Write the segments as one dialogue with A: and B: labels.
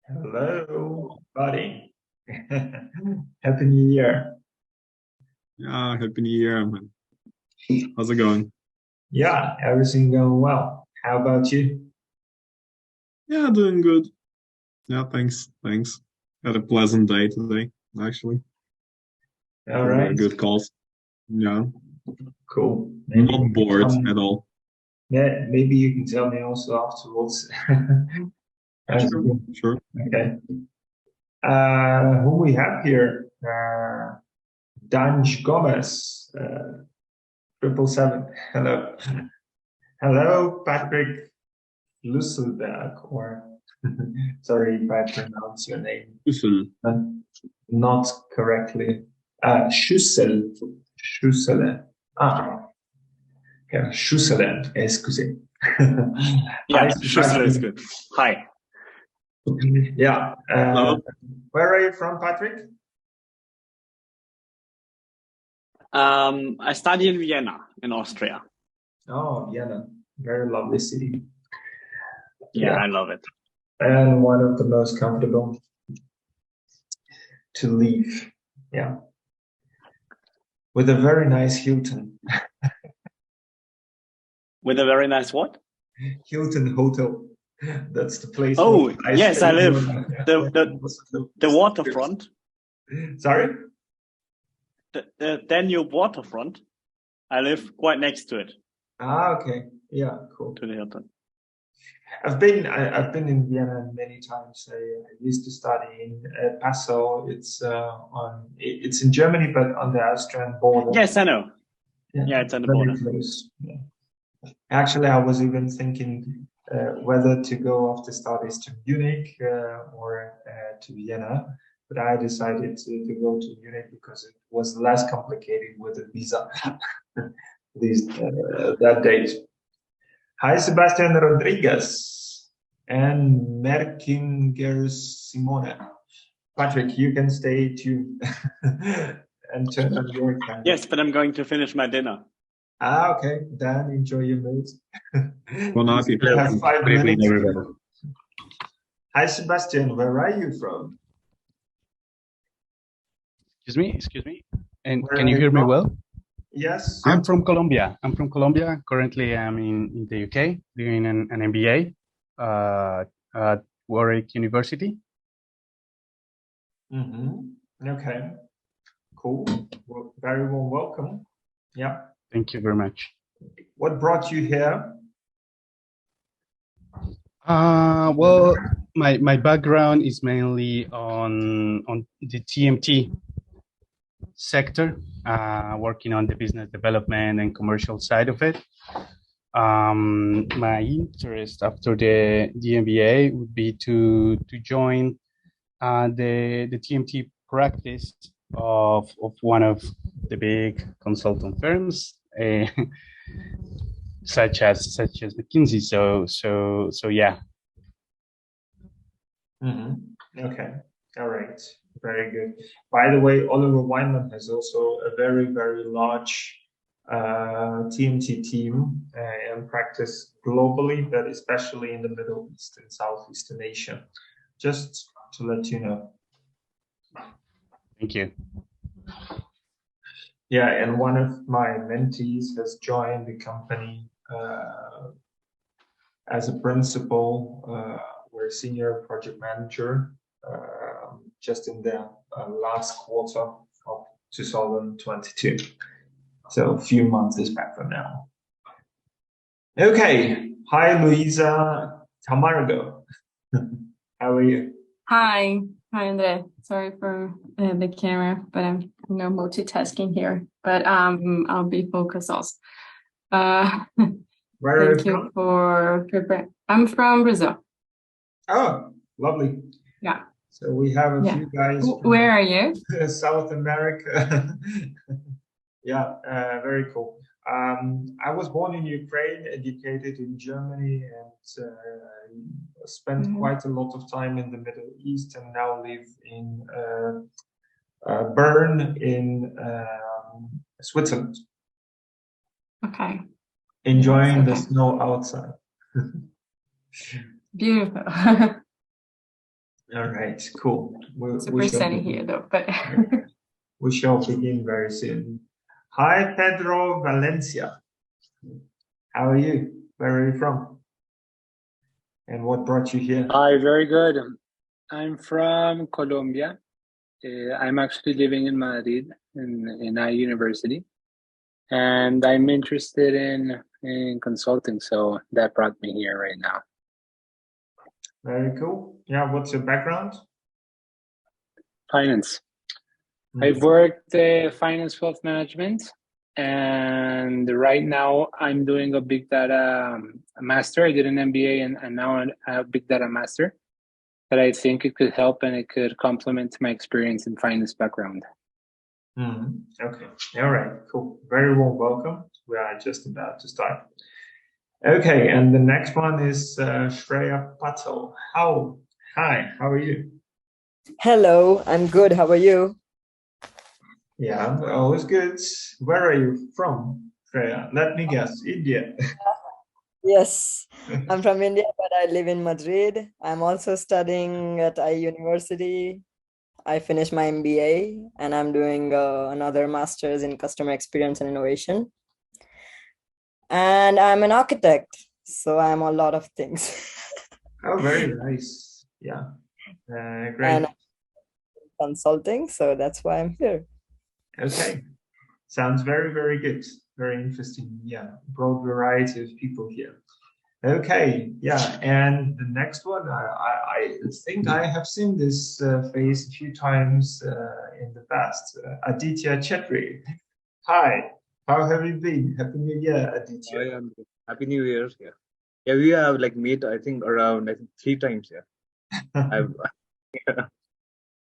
A: Hello, buddy. Happy New Year.
B: Yeah, happy New Year, man. How's it going?
A: Yeah, everything going well. How about you?
B: Yeah, doing good. Yeah, thanks. Thanks. Had a pleasant day today, actually.
A: All
B: Some
A: right,
B: good calls. Yeah,
A: cool. Maybe you
B: not
A: can
B: bored
A: tell
B: at
A: me.
B: all.
A: Yeah, maybe you can tell me also afterwards.
B: Yeah,
A: How's it
B: sure,
A: going?
B: sure.
A: Okay. Who we have here? Danj Gomez, 777. Hello. Hello, Patrick Lusselberg, or sorry if I pronounce your name
B: Listen,
A: uh, not correctly. Schüssel. Schüssele. Ah, yeah, Schüsselen, excuse. Hi,
C: Yeah, Schüssel is
A: Sebastian.
C: good. Hi.
A: Yeah.
B: hello.
A: Where are you from, Patrick?
C: I study in Vienna, in Austria.
A: Oh, Vienna. Very lovely city.
C: Yeah,
A: Yeah.
C: I love it.
A: And one of the most comfortable to live. Yeah. With a very nice Hilton.
C: With a very nice what?
A: Hilton Hotel. That's the place.
C: Oh,
A: where I
C: yes,
A: stay
C: I live
A: when
C: the waterfront,
A: Sorry?
C: the Danube waterfront. I live quite next to it,
A: Ah, okay. Yeah, cool.
C: to the Hilton.
A: I've been in Vienna many times. I used to study in Passau. It's in Germany, but on the Austrian border.
C: Yes, I know.
A: Yeah,
C: Yeah, it's on the
A: very
C: border.
A: close. Yeah. Actually, I was even thinking whether to go after studies to Munich or to Vienna, but I decided to go to Munich because it was less complicated with the visa that date. Hi, Sebastian Rodriguez and Merkinger Simone. Patrick, you can stay tuned and turn on your camera.
C: Yes, but I'm going to finish my dinner.
A: Ah, okay. Then enjoy your mood.
B: Well, not
A: You still have 5
B: Good evening,
A: minutes.
B: everybody.
A: Hi, Sebastian. Where are you from?
D: Excuse me. And
A: Where
D: can
A: are
D: you
A: you
D: hear me
A: from?
D: well?
A: Yes.
D: I'm from Colombia. Currently, I'm in the UK doing an MBA at Warwick University.
A: Okay. Cool. Well, very warm welcome. Yeah.
D: Thank you very much.
A: What brought you here?
D: Well, my background is mainly on the TMT sector, working on the business development and commercial side of it. My interest after the MBA would be to join the TMT practice of one of the big consultant firms, such as McKinsey. So yeah.
A: Okay. All right. Very good. By the way, Oliver Wyman has also a very, very large TMT team and practice globally, but especially in the Middle East and Southeastern Asia. Just to let you know.
D: Thank you.
A: Yeah, and one of my mentees has joined the company as a principal or a senior project manager just in the last quarter of 2022. So a few months is back from now. Okay. Hi, Luisa Tamargo. How are you?
E: Hi, Andre. Sorry for the camera, but I'm multitasking here. But I'll be focused also.
A: Where are
E: Thank
A: you
E: you for I'm from Brazil.
A: Oh, lovely.
E: Yeah.
A: So we have a few guys.
E: Where are you?
A: South America. Yeah, very cool. I was born in Ukraine, educated in Germany, and spent quite a lot of time in the Middle East, and now live in Bern in Switzerland.
E: Okay.
A: Enjoying the snow outside.
E: Beautiful.
A: All right, cool.
E: Super sunny here though, but
A: We shall begin very soon. Hi, Pedro Valencia. How are you? Where are you from? And what brought you here?
F: Hi, very good. I'm from Colombia. I'm actually living in Madrid in a university, and I'm interested in consulting, so that brought me here right now.
A: Very cool. Yeah, what's your background?
F: Finance.
A: Mm.
F: I've worked finance wealth management, and right now I'm doing a big data master. I did an MBA and now a big data master. But I think it could help and it could complement my experience in finance background.
A: Okay. All right. Cool. Very warm welcome. We are just about to start. Okay. And the next one is Shreya Patel. Hi. How are you?
G: Hello, I'm good. How are you?
A: Yeah, always good. Where are you from, Shreya? Let me guess. India.
G: Yes, I'm from India, but I live in Madrid. I'm also studying at IE University. I finished my MBA and I'm doing another master's in customer experience and innovation. And I'm an architect, so I'm a lot of things.
A: Oh, very nice. Yeah. Great.
G: And I'm consulting, so that's why I'm here.
A: Okay. Sounds very, very good. Very interesting. Yeah. Broad variety of people here. Okay. Yeah. And the next one, I think I have seen this face a few times in the past. Aditya Chetri. Hi. How have you been? Happy New Year, Aditya.
H: I am Happy New Year. Yeah. Yeah, we have like met, I think, around 3 times. Yeah. I've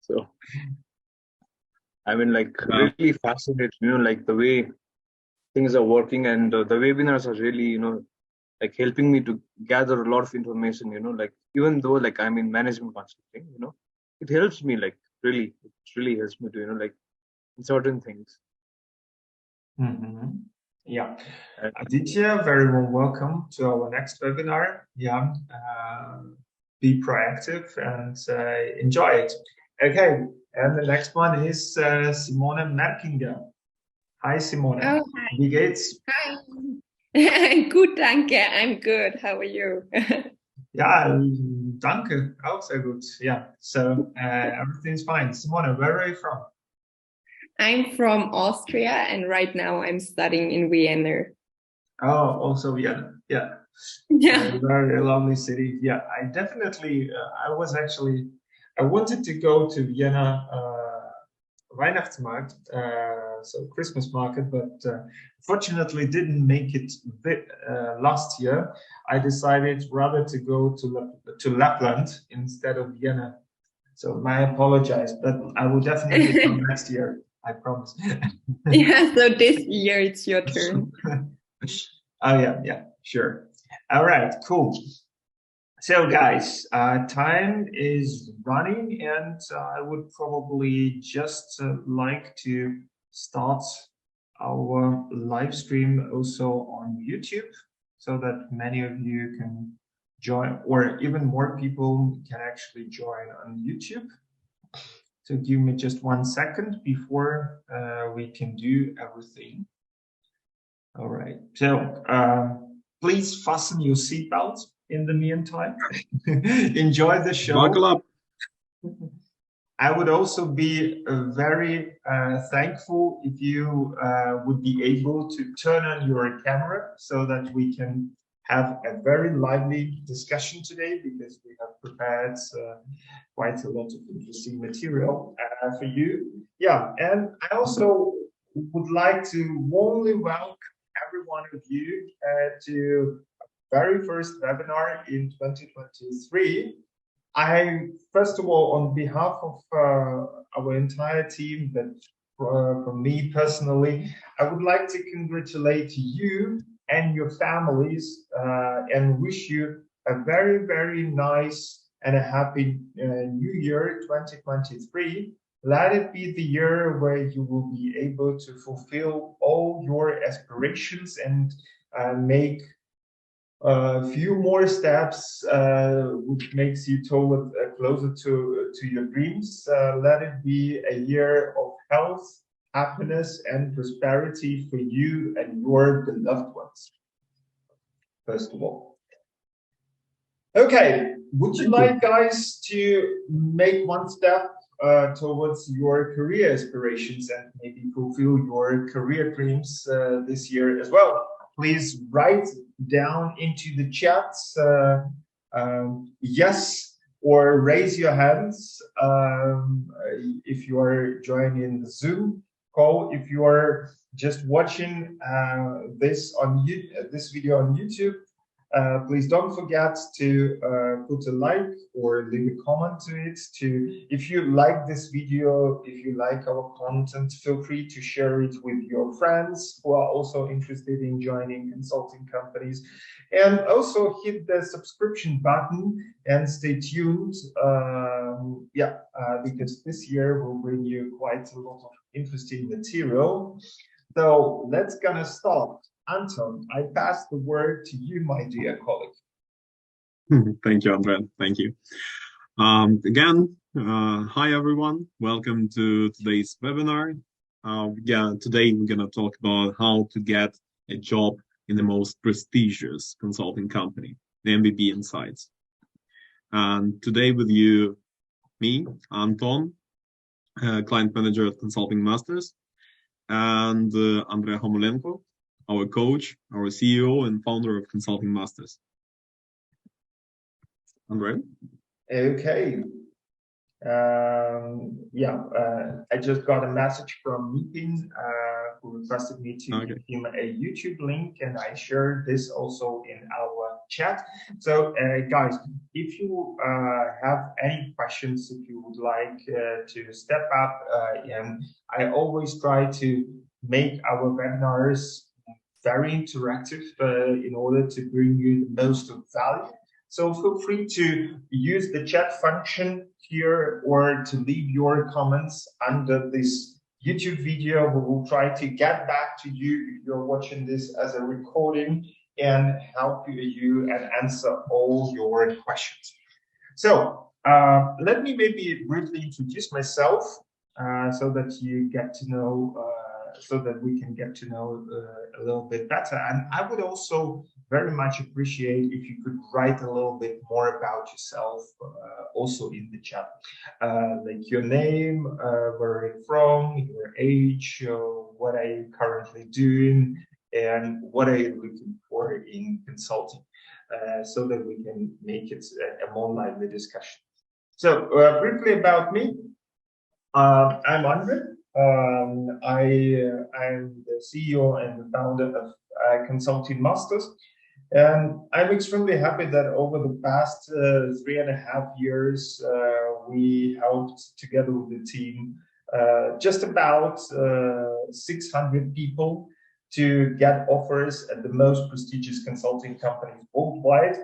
H: so I mean, like, really fascinated, like the way things are working, and the webinars are really, like helping me to gather a lot of information, like even though like I'm in management consulting, it helps me like it really helps me to, like in certain things.
A: Yeah. Aditya, very warm welcome to our next webinar. Yeah. Be proactive and enjoy it. Okay. And the next one is Simone Merkinger. Hi, Simone.
I: Oh, hi.
A: Wie geht's?
I: Hi. Gut, danke. I'm good. How are you?
A: Ja, danke. Auch sehr gut. Yeah. So everything's fine. Simone, where are you from?
I: I'm from Austria, and right now I'm studying in Vienna.
A: Oh, also Vienna. Yeah.
I: Yeah.
A: Very lovely city. Yeah, I definitely. I wanted to go to Vienna Weihnachtsmarkt, so Christmas market, but fortunately didn't make it last year. I decided rather to go to Lapland instead of Vienna. So my apologies, but I will definitely come next year. I promise.
I: Yeah. So this year it's your turn.
A: Oh yeah, sure. All right, cool. So guys, time is running, and I would probably just like to start our live stream also on YouTube, so that many of you can join, or even more people can actually join on YouTube. So give me just 1 second before we can do everything. All right, so please fasten your seatbelts in the meantime. Enjoy the show.
B: Buckle up.
A: I would also be very thankful if you would be able to turn on your camera so that we can have a very lively discussion today, because we have prepared quite a lot of interesting material for you. Yeah, and I also would like to warmly welcome every one of you to very first webinar in 2023. I, first of all, on behalf of our entire team, but from me personally, I would like to congratulate you and your families and wish you a very, very nice and a happy new year 2023. Let it be the year where you will be able to fulfill all your aspirations and make a few more steps, which makes you toward closer to your dreams. Let it be a year of health, happiness, and prosperity for you and your beloved ones. First of all. Okay, would you like, guys, to make one step towards your career aspirations and maybe fulfill your career dreams this year as well? Please write down into the chat yes, or raise your hands if you are joining the Zoom call. If you are just watching this video on YouTube, please don't forget to put a like or leave a comment to it. If you like this video, if you like our content, feel free to share it with your friends who are also interested in joining consulting companies. And also hit the subscription button and stay tuned. Because this year will bring you quite a lot of interesting material. So let's gonna start. Anton, I pass the word to you, my dear colleague.
B: Thank you, Andre. Thank you. Again, hi everyone. Welcome to today's webinar. Today we're going to talk about how to get a job in the most prestigious consulting company, the MBB Insights. And today with you, me, Anton, client manager at Consulting Masters, and Andre Homulenko, our coach, our CEO and founder of Consulting Masters. Andre?
A: Okay. I just got a message from Meeting who requested me to give him a YouTube link, and I shared this also in our chat. So guys, if you have any questions, if you would like to step up, and I always try to make our webinars very interactive in order to bring you the most of value. So feel free to use the chat function here or to leave your comments under this YouTube video. We will try to get back to you if you're watching this as a recording and help you and answer all your questions. So let me maybe briefly introduce myself so that you get to know so that we can get to know a little bit better. And I would also very much appreciate if you could write a little bit more about yourself also in the chat. Like your name, where you're from, your age, what are you currently doing, and what are you looking for in consulting, so that we can make it a more lively discussion. So briefly about me, I'm Andre. I'm the CEO and the founder of Consulting Masters, and I'm extremely happy that over the past 3.5 years, we helped together with the team just about 600 people to get offers at the most prestigious consulting companies worldwide,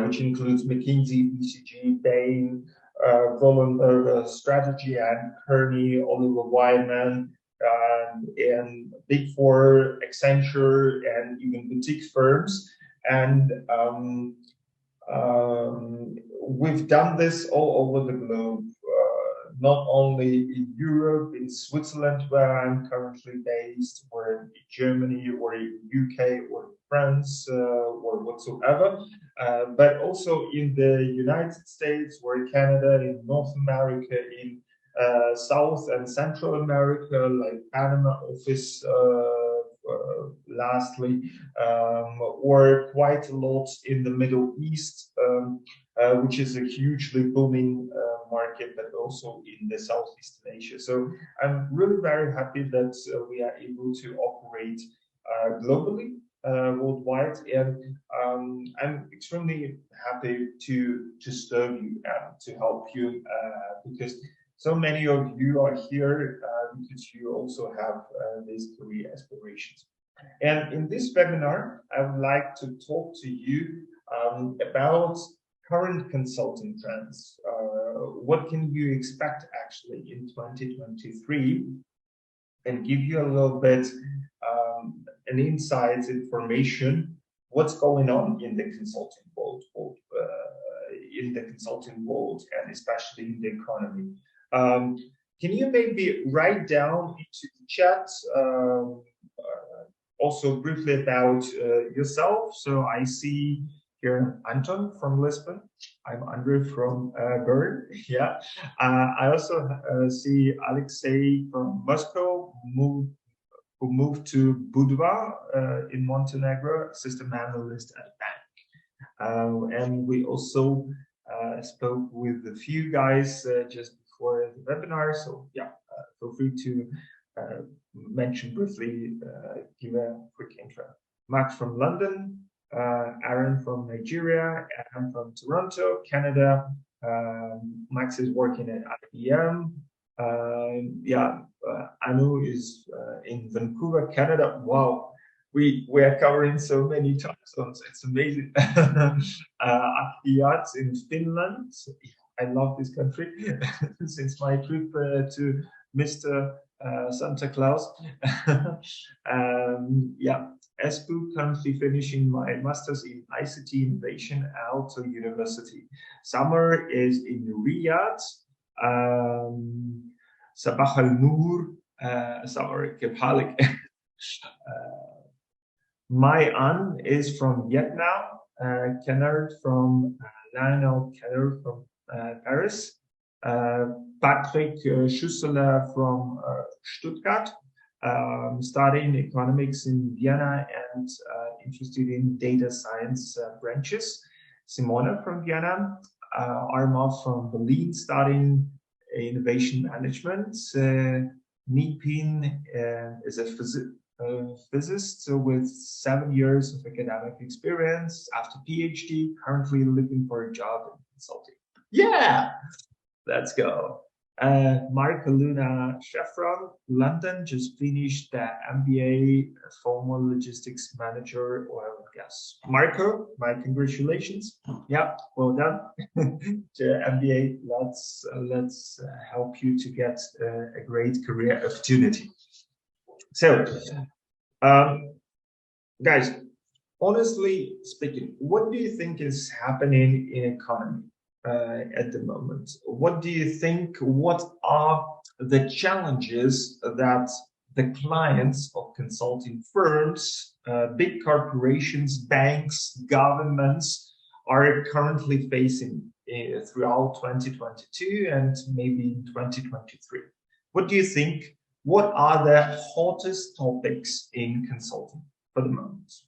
A: which includes McKinsey, BCG, Bain, Vollenberg, Strategy and Kearney, Oliver Wyman, and Big Four, Accenture, and even boutique firms. And we've done this all over the globe, not only in Europe, in Switzerland, where I'm currently based, or in Germany, or in UK, or France, or whatsoever, but also in the United States, or Canada, in North America, in South and Central America, like Panama office, lastly, or quite a lot in the Middle East, which is a hugely booming market, but also in the Southeast Asia. So I'm really very happy that we are able to operate globally, worldwide, and I'm extremely happy to serve you and to help you because so many of you are here because you also have these career aspirations. And in this webinar, I would like to talk to you about current consulting trends. What can you expect actually in 2023, and give you a little bit an insights information what's going on in the consulting world, and especially in the economy. Can you maybe write down into the chat also briefly about yourself? So I see here Anton from Lisbon. I'm Andre from Bern. Yeah. I also see Alexei from Moscow, who moved to Budva in Montenegro, system analyst at a bank. And we also spoke with a few guys just before the webinar. So yeah, feel free to mention briefly, give a quick intro. Max from London, Aaron from Nigeria, Adam from Toronto, Canada. Max is working at IBM. Anu is in Vancouver, Canada. Wow, we are covering so many time zones. It's amazing. Akiat in Finland. I love this country since my trip to Mr. Santa Claus. Espu, currently finishing my master's in ICT innovation at Aalto University. Summer is in Riyadh. Sabah al-Noor, Summer Kepalik. Mai An is from Vietnam. Kennard from Lionel Keller from Paris. Patrick Schusseler from Stuttgart, studying economics in Vienna and interested in data science branches. Simona from Vienna. Arma from Berlin, studying innovation management. Nipin is a physicist with 7 years of academic experience after PhD, currently looking for a job in consulting. Yeah, let's go. Marco Luna Chevron, London, just finished the MBA, former logistics manager, oil and gas. Marco, my congratulations. Yeah, well done. The MBA, let's help you to get a great career opportunity. So, guys, honestly speaking, what do you think is happening in economy at the moment? What do you think? What are the challenges that the clients of consulting firms, big corporations, banks, governments are currently facing throughout 2022 and maybe in 2023? What do you think? What are the hottest topics in consulting for the moment?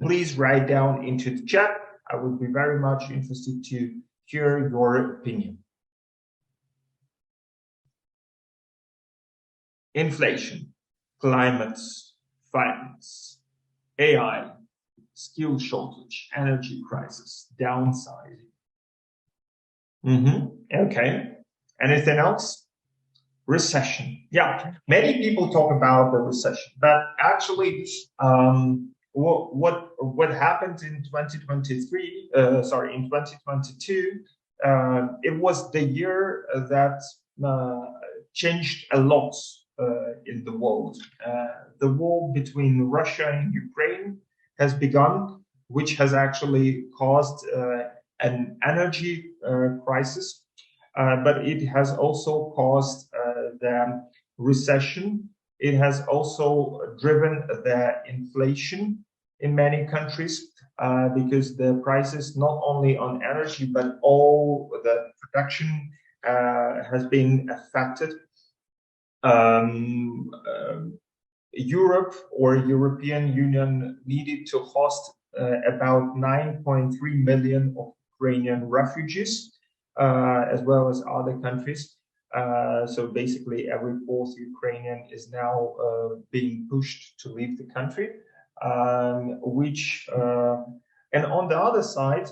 A: Please write down into the chat. I would be very much interested to hear your opinion. Inflation, climate, finance, AI, skill shortage, energy crisis, downsizing. Okay. Anything else? Recession. Yeah, many people talk about the recession, but actually, what happened in 2023? In 2022, it was the year that changed a lot in the world. The war between Russia and Ukraine has begun, which has actually caused an energy crisis, but it has also caused the recession. It has also driven the inflation in many countries because the prices not only on energy but all the production has been affected. Europe or European Union needed to host about 9.3 million of Ukrainian refugees, as well as other countries. So basically every fourth Ukrainian is now being pushed to leave the country, and on the other side,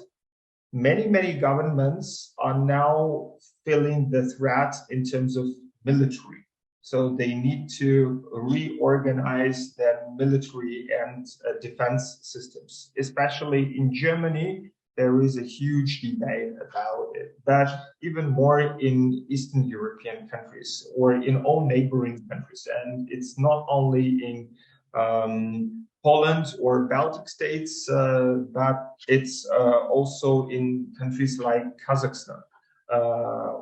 A: many governments are now feeling the threat in terms of military. So they need to reorganize their military and defense systems. Especially in Germany, there is a huge debate about it, but even more in Eastern European countries or in all neighboring countries. And it's not only in Poland or Baltic states, but it's also in countries like Kazakhstan,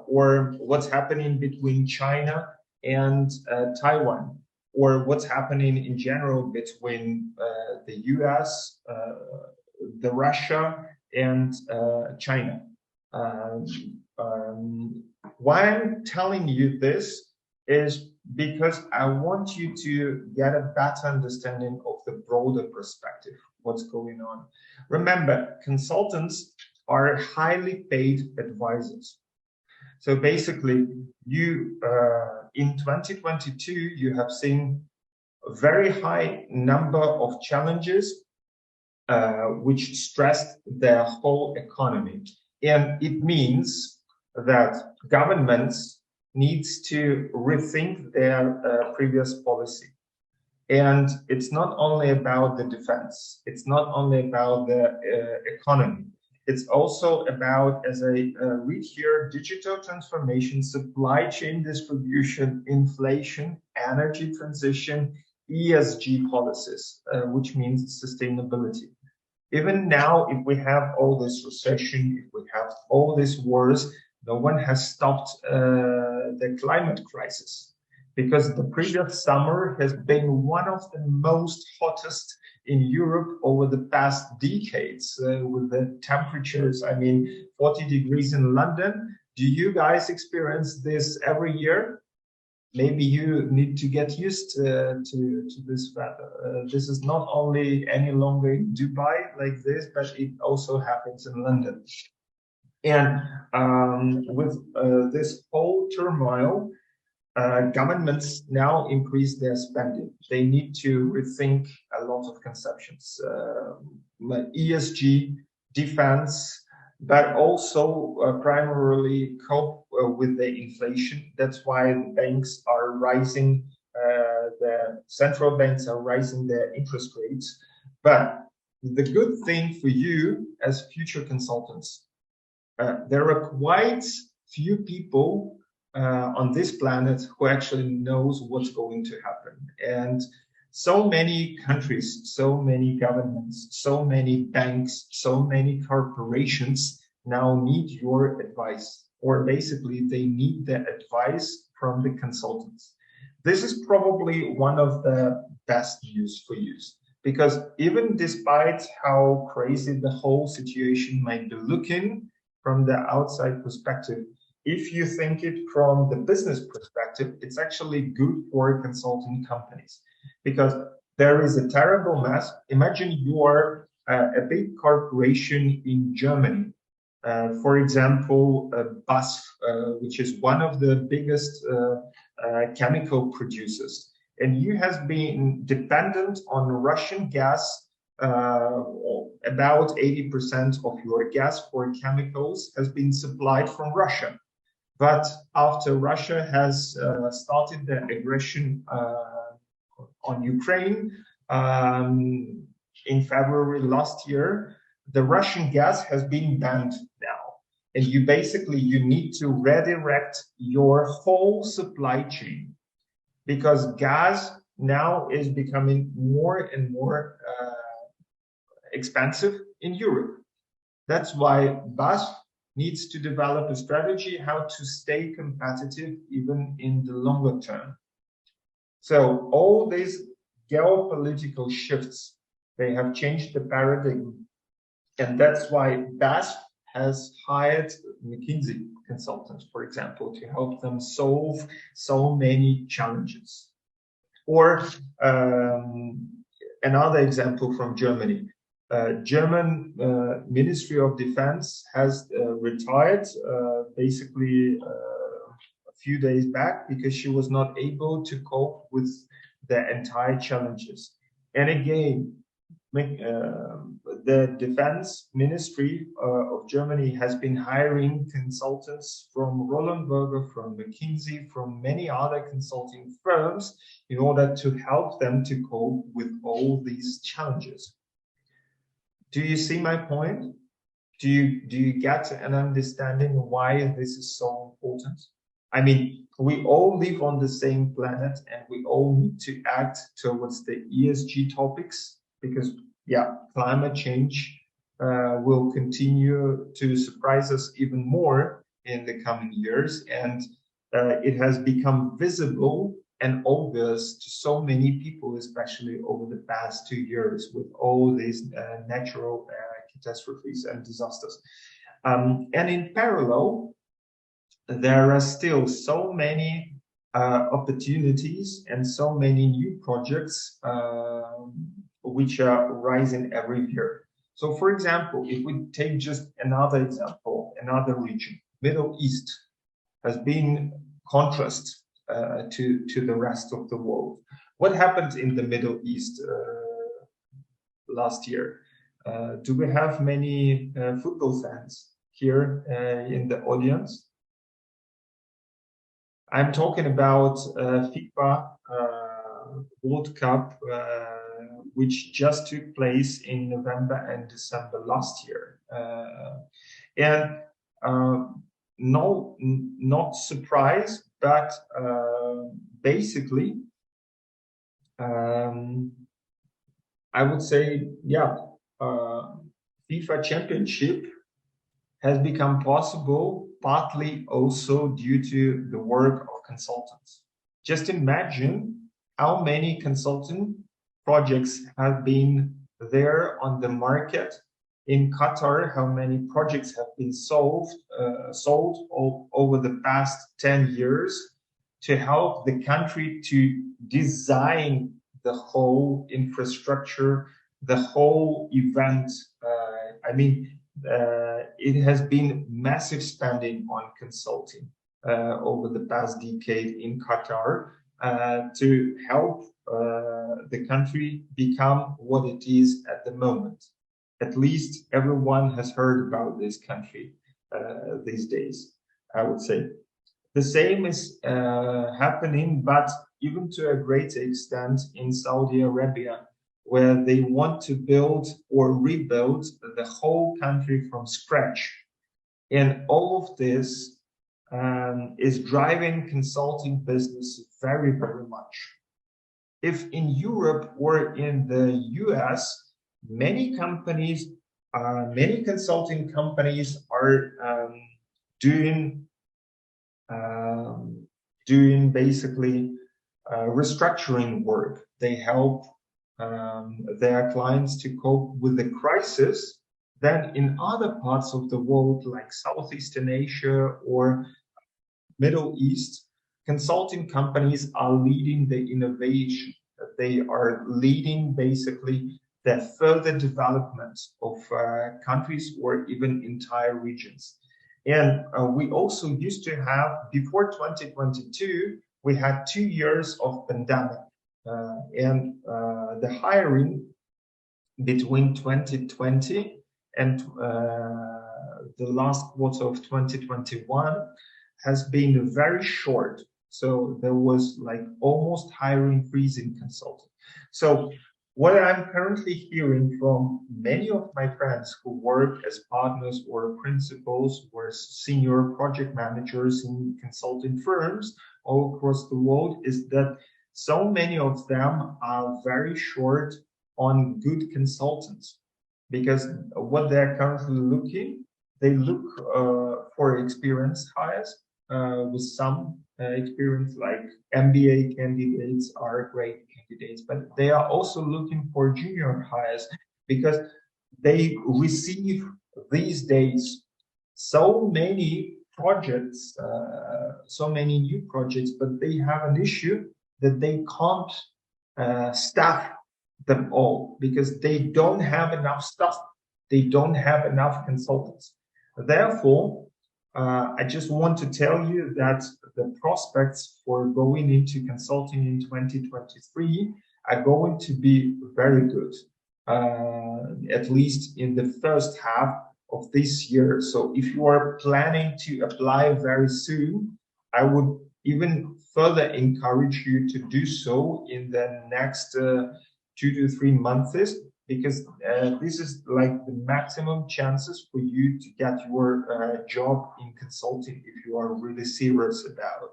A: or what's happening between China and Taiwan, or what's happening in general between the US, the Russia, and China. Why I'm telling you this is because I want you to get a better understanding of the broader perspective, what's going on. Remember, consultants are highly paid advisors. So basically, you in 2022, you have seen a very high number of challenges which stressed the whole economy. And it means that governments needs to rethink their previous policy. And it's not only about the defense, it's not only about the economy, it's also about, as I read here, digital transformation, supply chain distribution, inflation, energy transition, ESG policies, which means sustainability. Even now, if we have all this recession, if we have all these wars, no one has stopped the climate crisis, because the previous summer has been one of the most hottest in Europe over the past decades, with the temperatures, 40 degrees in London. Do you guys experience this every year? Maybe you need to get used to this weather. This is not only any longer in Dubai like this, but it also happens in London. And with this whole turmoil, governments now increase their spending. They need to rethink a lot of conceptions, like ESG, defense, but also primarily cope with the inflation. That's why the banks are rising, the central banks are raising their interest rates. But the good thing for you as future consultants, there are quite few people on this planet who actually knows what's going to happen. And so many countries, so many governments, so many banks, so many corporations now need your advice, or basically they need the advice from the consultants. This is probably one of the best news for you, because even despite how crazy the whole situation might be looking from the outside perspective, if you think it from the business perspective, it's actually good for consulting companies, because there is a terrible mess. Imagine you are a big corporation in Germany, for example, BASF, which is one of the biggest chemical producers, and you have been dependent on Russian gas. About 80% of your gas for chemicals has been supplied from Russia. But after Russia has started the aggression on Ukraine in February last year, the Russian gas has been banned now. And you need to redirect your whole supply chain, because gas now is becoming more and more expensive in Europe. That's why BASF needs to develop a strategy how to stay competitive even in the longer term. So all these geopolitical shifts, they have changed the paradigm. And that's why BASF has hired McKinsey consultants, for example, to help them solve so many challenges. Or another example from Germany. German Ministry of Defense has retired basically a few days back because she was not able to cope with the entire challenges. And again, the Defense Ministry of Germany has been hiring consultants from Roland Berger, from McKinsey, from many other consulting firms in order to help them to cope with all these challenges. Do you see my point? Do you get an understanding why this is so important? I mean, we all live on the same planet, and we all need to act towards the ESG topics because, yeah, climate change will continue to surprise us even more in the coming years, and it has become visible and obvious to so many people, especially over the past 2 years with all these natural catastrophes and disasters. And in parallel, there are still so many opportunities and so many new projects which are rising every year. So, for example, if we take just another example, another region, Middle East has been contrast to the rest of the world. What happened in the Middle East last year? Do we have many football fans here in the audience? I'm talking about FIFA World Cup, which just took place in November and December last year. No, not surprised, but basically, I would say, yeah, FIFA Championship has become possible partly also due to the work of consultants. Just imagine how many consulting projects have been there on the market in Qatar, how many projects have been sold over the past 10 years to help the country to design the whole infrastructure, the whole event. It has been massive spending on consulting over the past decade in Qatar to help the country become what it is at the moment. At least everyone has heard about this country these days, I would say. The same is happening, but even to a greater extent in Saudi Arabia, where they want to build or rebuild the whole country from scratch. And all of this is driving consulting business very, very much. If in Europe or in the US, many companies, many consulting companies are doing basically restructuring work. They help their clients to cope with the crisis. Then in other parts of the world, like Southeastern Asia or Middle East, consulting companies are leading the innovation. They are leading basically the further development of countries or even entire regions. And we also used to have, before 2022, we had 2 years of pandemic. And the hiring between 2020 and the last quarter of 2021 has been very short. So there was like almost hiring freeze in consulting. So what I'm currently hearing from many of my friends who work as partners or principals or senior project managers in consulting firms all across the world is that so many of them are very short on good consultants, because what they're currently looking, they look for experienced hires with some experience, like MBA candidates are great candidates, but they are also looking for junior hires because they receive these days so many projects, so many new projects, but they have an issue that they can't staff them all because they don't have enough staff. They don't have enough consultants. Therefore, I just want to tell you that the prospects for going into consulting in 2023 are going to be very good, at least in the first half of this year. So if you are planning to apply very soon, I would even further encourage you to do so in the next 2 to 3 months, because this is like the maximum chances for you to get your job in consulting if you are really serious about it.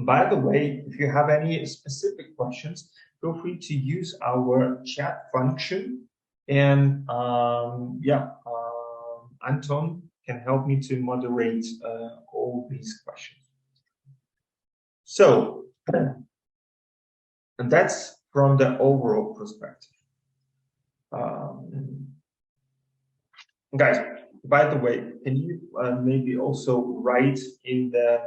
A: By the way, if you have any specific questions, feel free to use our chat function, and Anton can help me to moderate all these questions. So, and that's from the overall perspective. Guys, by the way, can you maybe also write in the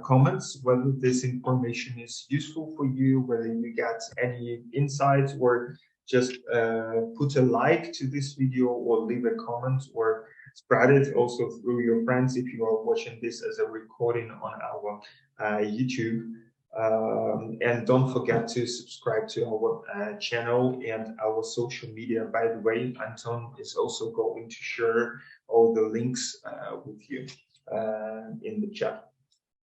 A: comments whether this information is useful for you, whether you get any insights, or just put a like to this video, or leave a comment, or spread it also through your friends if you are watching this as a recording on our YouTube. And don't forget to subscribe to our channel and our social media. By the way, Anton is also going to share all the links with you in the chat.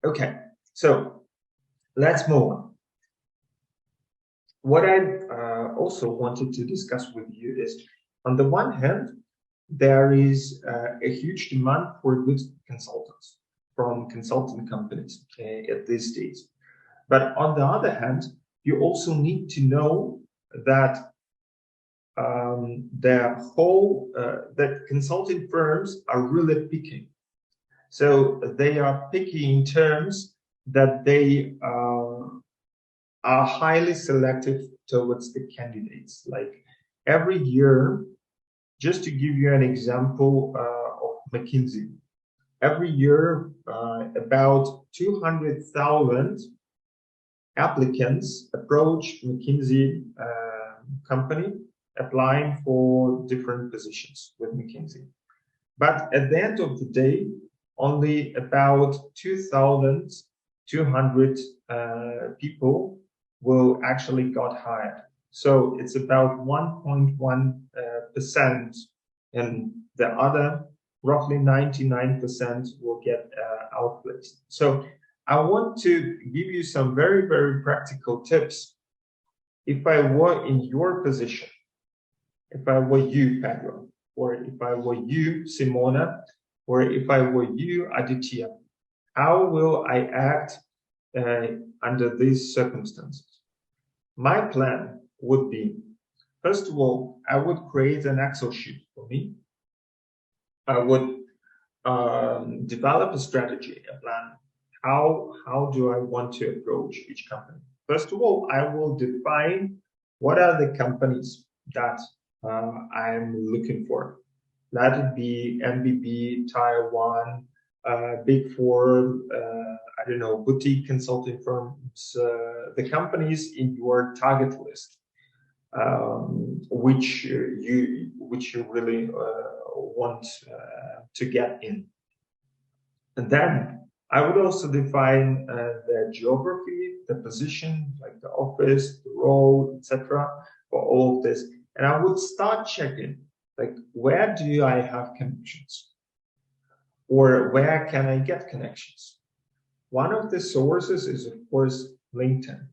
A: Okay, so let's move on. What I also wanted to discuss with you is, on the one hand, there is a huge demand for good consultants from consulting companies at these days. But on the other hand, you also need to know that that consulting firms are really picky. So they are picky in terms that they are highly selective towards the candidates. Like every year, just to give you an example of McKinsey, every year about 200,000 applicants approach McKinsey company applying for different positions with McKinsey. But at the end of the day, only about 2,200 people will actually got hired. So it's about 1.1%, and the other roughly 99% will get outplaced. So I want to give you some very, very practical tips. If I were in your position, if I were you, Pedro, or if I were you, Simona, or if I were you, Aditya, how will I act under these circumstances? My plan would be, first of all, I would create an Excel sheet for me. I would develop a strategy, a plan. How do I want to approach each company? First of all, I will define what are the companies that I'm looking for. Let it be MBB, Tier 1, Big Four, I don't know, boutique consulting firms, the companies in your target list, which you really want to get in. And then I would also define the geography, the position, like the office, the role, etc., for all of this. And I would start checking, like, where do I have connections? Or where can I get connections? One of the sources is, of course, LinkedIn.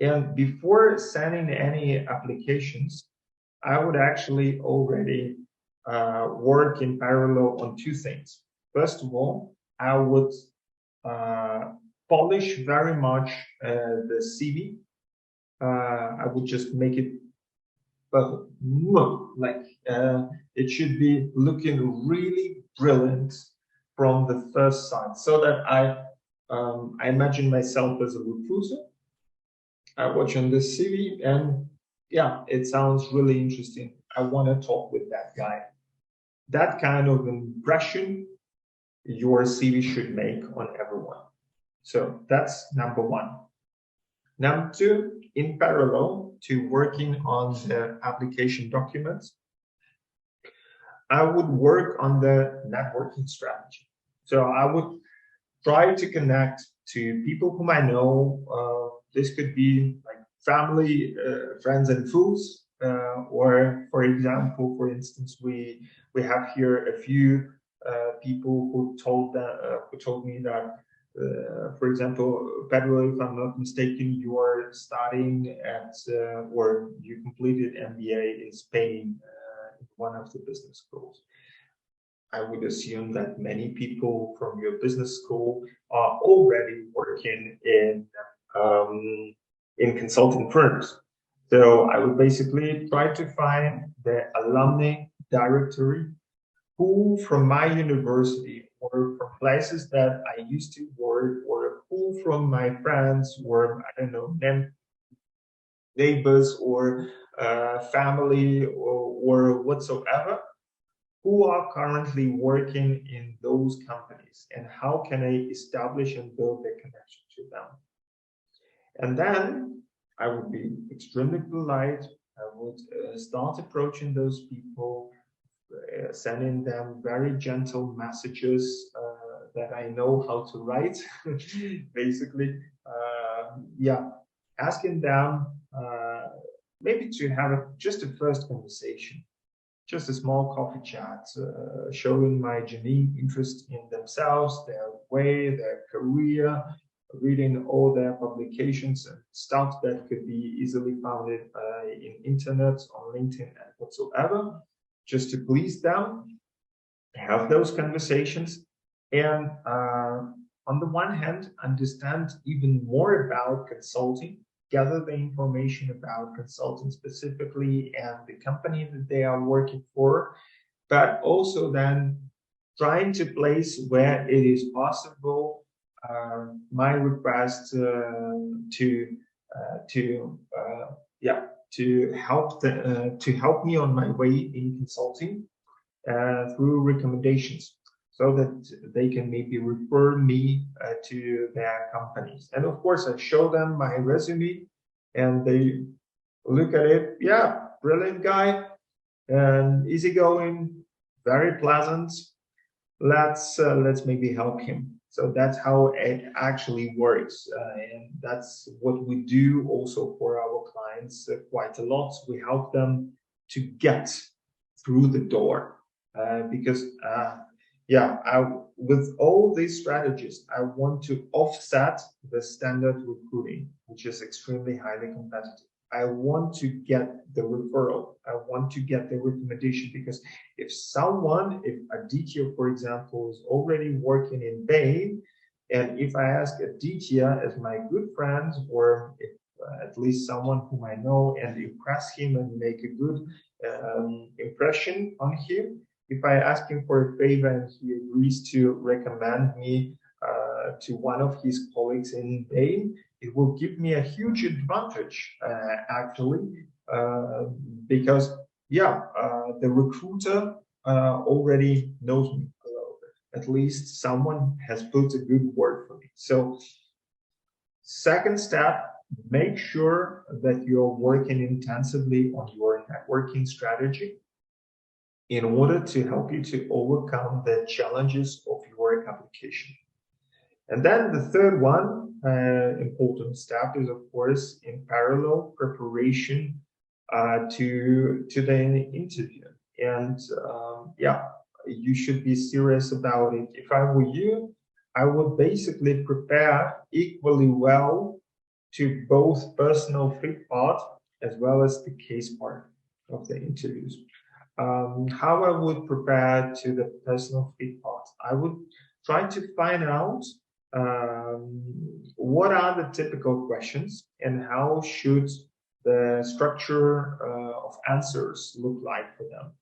A: And before sending any applications, I would actually already work in parallel on two things. First of all, I would polish very much the CV. I would just make it perfect. Like it should be looking really brilliant from the first sight, so that I imagine myself as a recruiter. I watch on the CV and yeah, it sounds really interesting. I want to talk with that guy. That kind of impression your CV should make on everyone. So that's number one. Number two, in parallel to working on the application documents, I would work on the networking strategy. So I would try to connect to people whom I know. This could be like family, friends and fools, or for example, for instance, we have here a few people who told me that for example, Pedro, if I'm not mistaken, you are starting at, or you completed MBA in Spain, one of the business schools. I would assume that many people from your business school are already working in consulting firms. So I would basically try to find the alumni directory who from my university or from places that I used to work, or who from my friends or, I don't know, neighbors or family or whatsoever, who are currently working in those companies, and how can I establish and build a connection to them. And then I would be extremely polite. I would start approaching those people, sending them very gentle messages that I know how to write, basically. Yeah, asking them maybe to have just a first conversation, just a small coffee chat, showing my genuine interest in themselves, their way, their career, reading all their publications and stuff that could be easily found in internet, on LinkedIn, and whatsoever, just to please them, have those conversations, and on the one hand, understand even more about consulting, gather the information about consulting specifically and the company that they are working for, but also then trying to place where it is possible my request to help me on my way in consulting through recommendations, so that they can maybe refer me to their companies. And of course, I show them my resume, and they look at it. Yeah, brilliant guy, and easygoing, very pleasant. Let's maybe help him. So that's how it actually works, and that's what we do also for our clients quite a lot. We help them to get through the door, because with all these strategies, I want to offset the standard recruiting, which is extremely highly competitive. I want to get the referral. I want to get the recommendation, because if Aditya, for example, is already working in Bain, and if I ask Aditya as my good friend, or if at least someone whom I know, and impress him and make a good impression on him, if I ask him for a favor and he agrees to recommend me to one of his colleagues in Bain, it will give me a huge advantage, actually, because the recruiter already knows me a little bit. At least someone has put a good word for me. So, second step, make sure that you're working intensively on your networking strategy in order to help you to overcome the challenges of your application. And then the third one, important step, is of course in parallel preparation to the interview. And you should be serious about it. If I were you, I would basically prepare equally well to both personal fit part as well as the case part of the interviews. How I would prepare to the personal fit part, I would try to find out what are the typical questions and how should the structure of answers look like for them.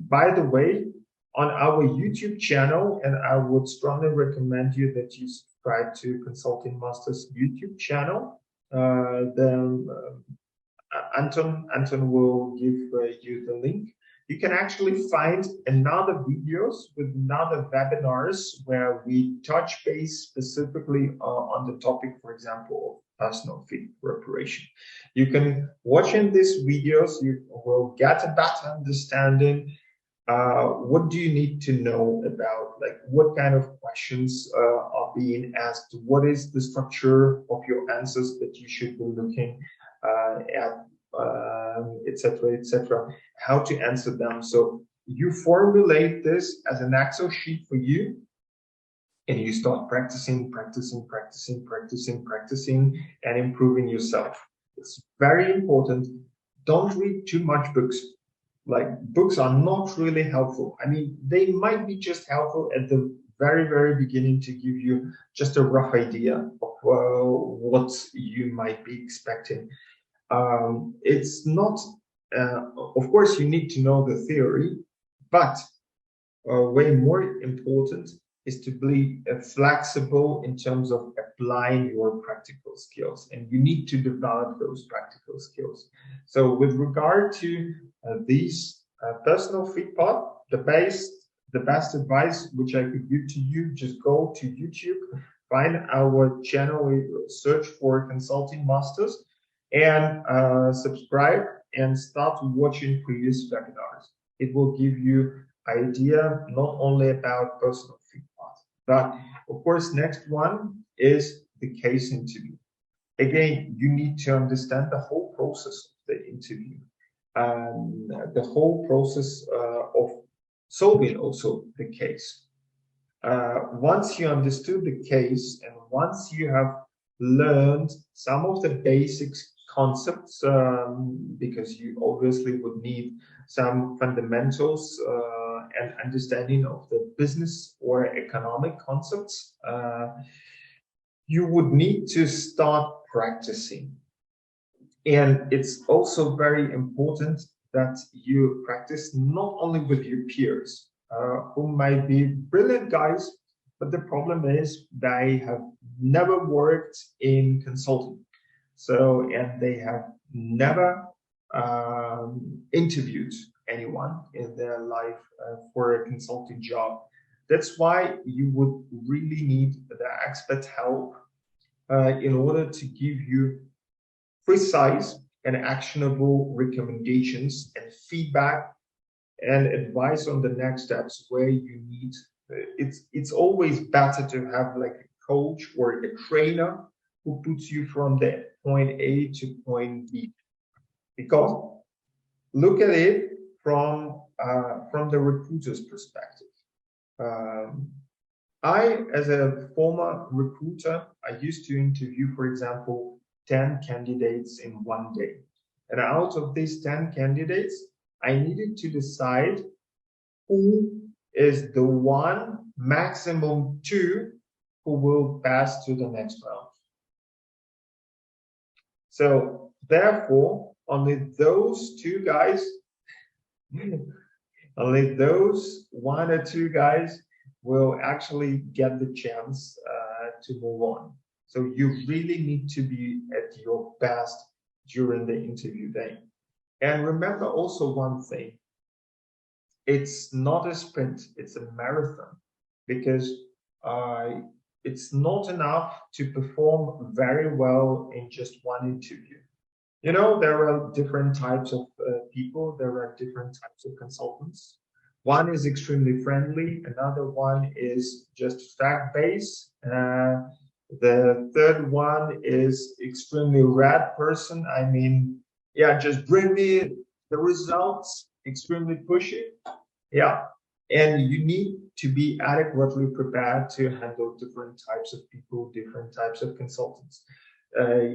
A: By the way, on our YouTube channel, and I would strongly recommend you that you subscribe to Consulting Masters YouTube channel. Anton will give you the link. You can actually find another videos with another webinars where we touch base specifically on the topic, for example, of personal fit preparation. You can watch in these videos, you will get a better understanding. What do you need to know about, like, what kind of questions are being asked? What is the structure of your answers that you should be looking at? Etc., how to answer them. So you formulate this as an Excel sheet for you, and you start practicing, and improving yourself. It's very important. Don't read too much books. Like, books are not really helpful. I mean, they might be just helpful at the very, very beginning to give you just a rough idea of what you might be expecting. It's not, of course, you need to know the theory, but way more important is to be flexible in terms of applying your practical skills, and you need to develop those practical skills. So with regard to these personal feedback, the best advice which I could give to you, just go to YouTube, find our channel, search for Consulting Masters, and subscribe and start watching previous webinars. It will give you idea not only about personal feedback, but of course, next one is the case interview. Again, you need to understand the whole process of the interview, the whole process of solving also the case. Once you understood the case and once you have learned some of the basics concepts, because you obviously would need some fundamentals and understanding of the business or economic concepts, you would need to start practicing. And it's also very important that you practice not only with your peers, who might be brilliant guys, but the problem is they have never worked in consulting. So, and they have never interviewed anyone in their life for a consulting job. That's why you would really need the expert help in order to give you precise and actionable recommendations and feedback and advice on the next steps where you need. It's always better to have like a coach or a trainer who puts you from the point A to point B, because look at it from the recruiter's perspective. I, as a former recruiter, I used to interview, for example, 10 candidates in one day. And out of these 10 candidates, I needed to decide who is the one, maximum two, who will pass to the next round. So therefore, only those two guys, only those one or two guys will actually get the chance to move on. So you really need to be at your best during the interview day. And remember also one thing, it's not a sprint, it's a marathon, because it's not enough to perform very well in just one interview. You know, there are different types of people, there are different types of consultants. One is extremely friendly, another one is just fact-based. The third one is extremely rad person. I mean, yeah, just bring me the results, extremely pushy. Yeah, and you need to be adequately prepared to handle different types of people, different types of consultants.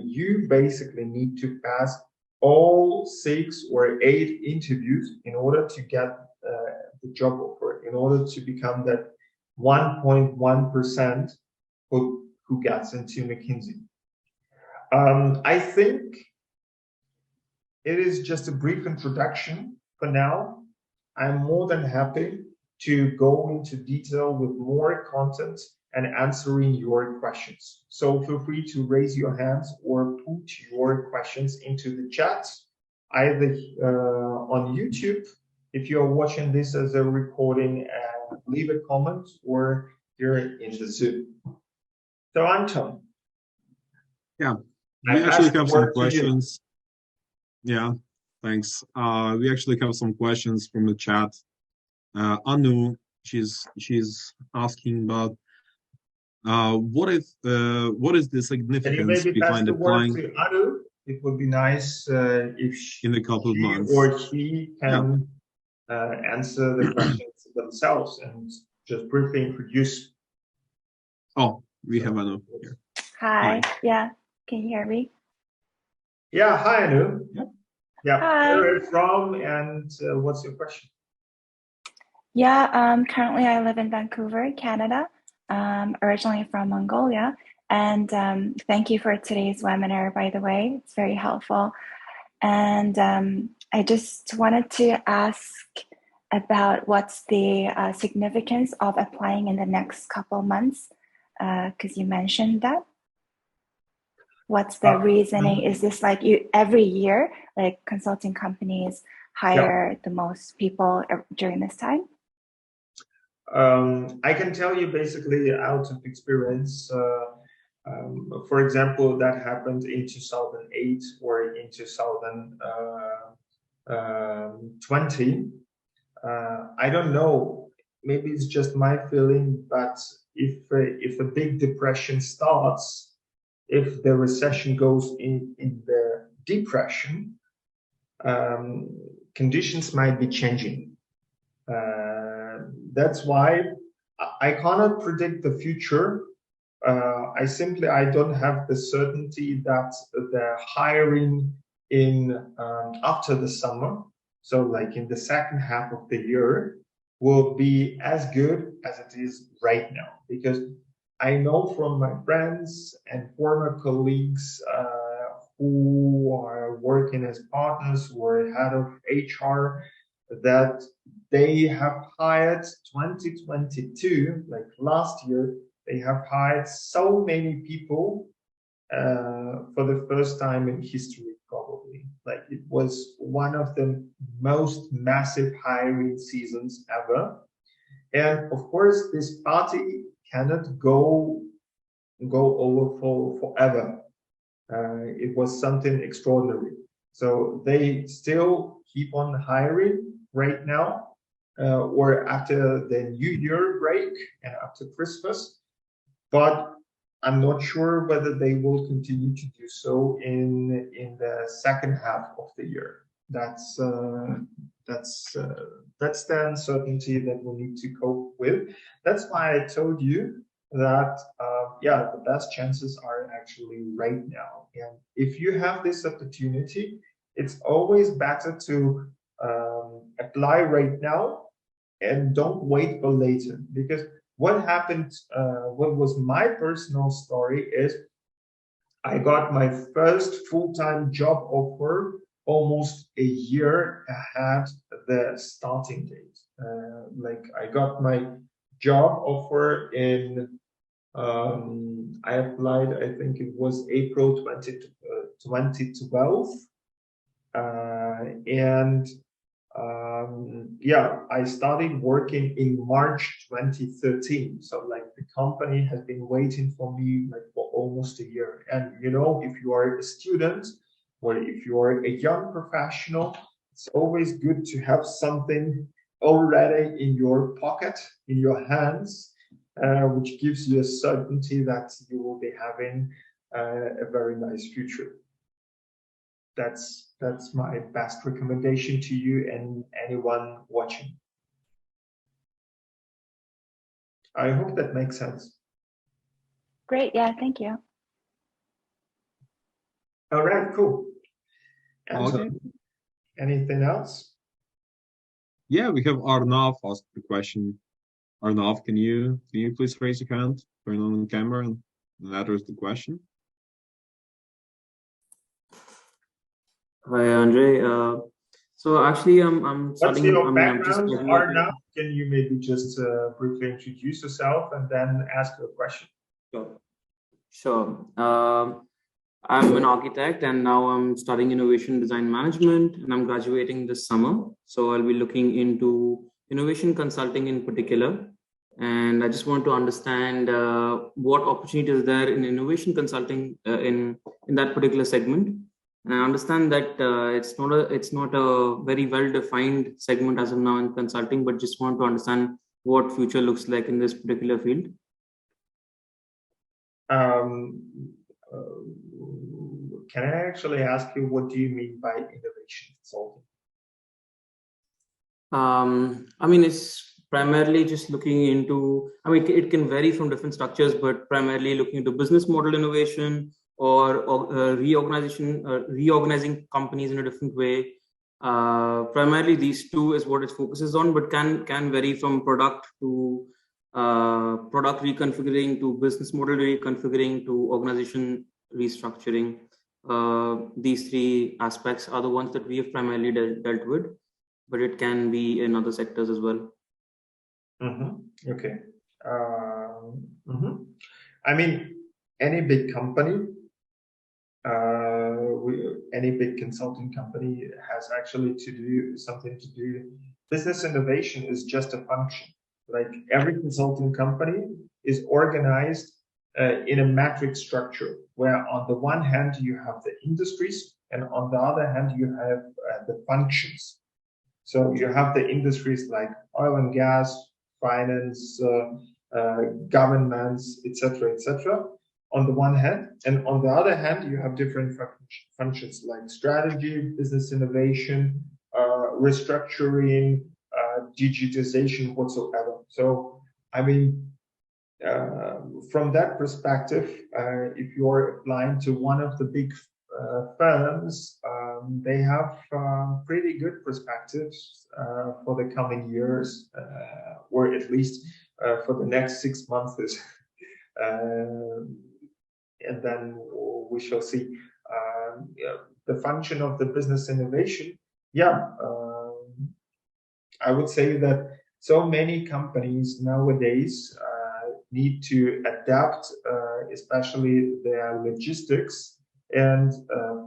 A: You basically need to pass all 6 or 8 interviews in order to get the job offer, in order to become that 1.1% who gets into McKinsey. I think it is just a brief introduction for now. I'm more than happy to go into detail with more content and answering your questions. So feel free to raise your hands or put your questions into the chat, either on YouTube, if you're watching this as a recording, and leave a comment, or here in the Zoom. So Anton.
B: Yeah, we actually have some questions. Yeah, thanks. We actually have some questions from the chat. Anu, she's asking about what is the significance behind applying?
A: To Anu? It would be nice if she,
B: in a couple of months,
A: or she can answer the questions themselves and just briefly introduce
B: Oh, we have Anu here.
J: Hi.
B: Hi.
J: Yeah. Can you hear me?
A: Yeah. Hi, Anu. Yeah.
J: Hi.
A: Where are you from, and what's your question?
J: Yeah. Currently, I live in Vancouver, Canada. Originally from Mongolia. And thank you for today's webinar, by the way. It's very helpful. And I just wanted to ask about what's the significance of applying in the next couple months, because you mentioned that. What's the reasoning? Is this like you every year, like consulting companies hire the most people during this time?
A: I can tell you basically out of experience. For example, that happened in 2008 or in 2020. I don't know. Maybe it's just my feeling, but if a big depression starts, if the recession goes in the depression, conditions might be changing. That's why I cannot predict the future. I don't have the certainty that the hiring in after the summer, so like in the second half of the year, will be as good as it is right now, because I know from my friends and former colleagues who are working as partners or head of HR that they have hired 2022, like last year, they have hired so many people for the first time in history, probably. Like it was one of the most massive hiring seasons ever. And of course, this party cannot go over for forever. It was something extraordinary. So they still keep on hiring right now, or after the New Year break and after Christmas. But I'm not sure whether they will continue to do so in the second half of the year. That's the uncertainty that we need to cope with. That's why I told you that the best chances are actually right now. And if you have this opportunity, it's always better to apply right now and don't wait for later. Because what happened, what was my personal story is I got my first full-time job offer almost a year ahead the starting date. Like I got my job offer in, I applied, I think it was April 2012. I started working in March 2013. So like the company has been waiting for me like for almost a year. And you know, if you are a student or if you are a young professional, it's always good to have something already in your pocket, in your hands, which gives you a certainty that you will be having a very nice future. That's my best recommendation to you and anyone watching. I hope that makes sense.
J: Great. Yeah. Thank you.
A: All right. Cool.
B: Okay.
A: Anything else?
B: Yeah, we have Arnav ask the question. Arnav, can you please raise your hand, turn on the camera, and address the question?
K: Hi, Andre. So actually, I'm studying.
A: What's your background, Arnav? Can you maybe just briefly introduce yourself and then ask your question?
K: Sure. I'm an architect, and now I'm studying innovation design management, and I'm graduating this summer. So I'll be looking into innovation consulting in particular. And I just want to understand what opportunities there in innovation consulting in that particular segment. And I understand that it's not a very well-defined segment as of now in consulting, but just want to understand what future looks like in this particular field.
A: Can I actually ask you, what do you mean by innovation consulting?
K: I mean, it's primarily just looking into, I mean, it can vary from different structures, but primarily looking into business model innovation or reorganizing companies in a different way. Primarily these two is what it focuses on, but can vary from product to product reconfiguring to business model reconfiguring to organization restructuring. These three aspects are the ones that we have primarily dealt with, but it can be in other sectors as well.
A: Okay. I mean, any big company, any big consulting company has actually to do something to do. Business innovation is just a function. Like every consulting company is organized in a matrix structure, where on the one hand you have the industries, and on the other hand you have the functions. So you have the industries like oil and gas, finance, governments, etc., on the one hand, and on the other hand you have different functions like strategy, business innovation, restructuring, digitization, whatsoever. So I mean, from that perspective, if you're applying to one of the big firms, they have pretty good perspectives for the coming years, or at least for the next 6 months. And then we shall see. The function of the business innovation, I would say that so many companies nowadays need to adapt, especially their logistics and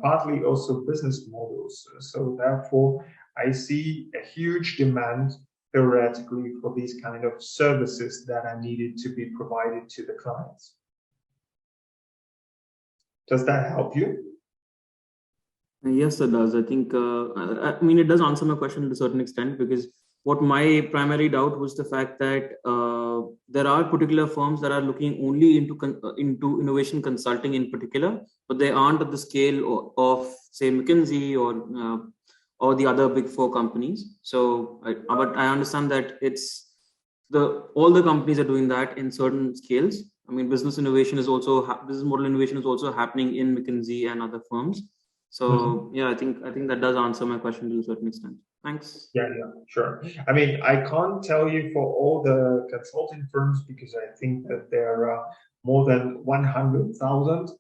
A: partly also business models. So therefore, I see a huge demand theoretically for these kind of services that are needed to be provided to the clients. Does that help you?
K: Yes, it does. I think, I mean, it does answer my question to a certain extent, because what my primary doubt was the fact that there are particular firms that are looking only into innovation consulting in particular, but they aren't at the scale of say McKinsey or the other big four companies. So, but I understand that it's all the companies are doing that in certain scales. I mean, business innovation is also business model innovation is also happening in McKinsey and other firms. So yeah, I think that does answer my question to a certain extent. Thanks.
A: Yeah, sure. I mean, I can't tell you for all the consulting firms, because I think that there are more than 100,000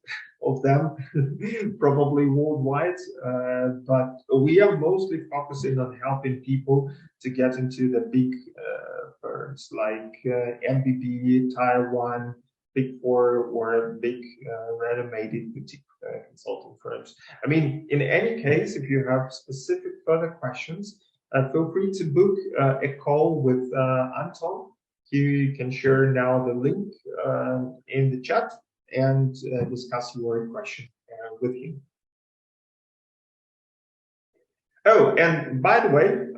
A: of them, probably worldwide. But we are mostly focusing on helping people to get into the big firms like MBB, Tier 1, Big Four, or big renowned boutique consulting firms. I mean, in any case, if you have specific further questions, feel free to book a call with Anton. You can share now the link in the chat and discuss your question with him. Oh, and by the way,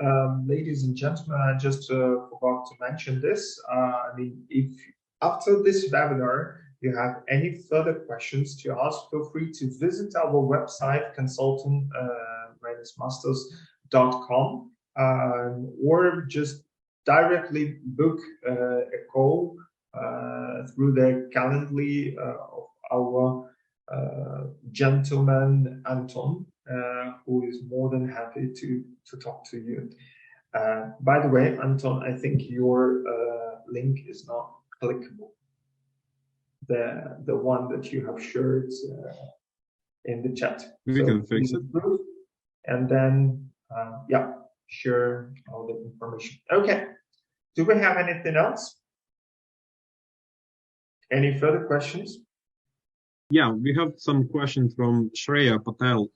A: ladies and gentlemen, I just forgot to mention this. I mean, if after this webinar you have any further questions to ask, feel free to visit our website, consultant-masters.com, or just directly book a call through the Calendly of our gentleman Anton, who is more than happy to talk to you. By the way, Anton, I think your link is not clickable. The one that you have shared in the chat.
B: We can fix it.
A: And then, share all the information. Okay. Do we have anything else? Any further questions?
B: Yeah, we have some questions from Shreya Patel.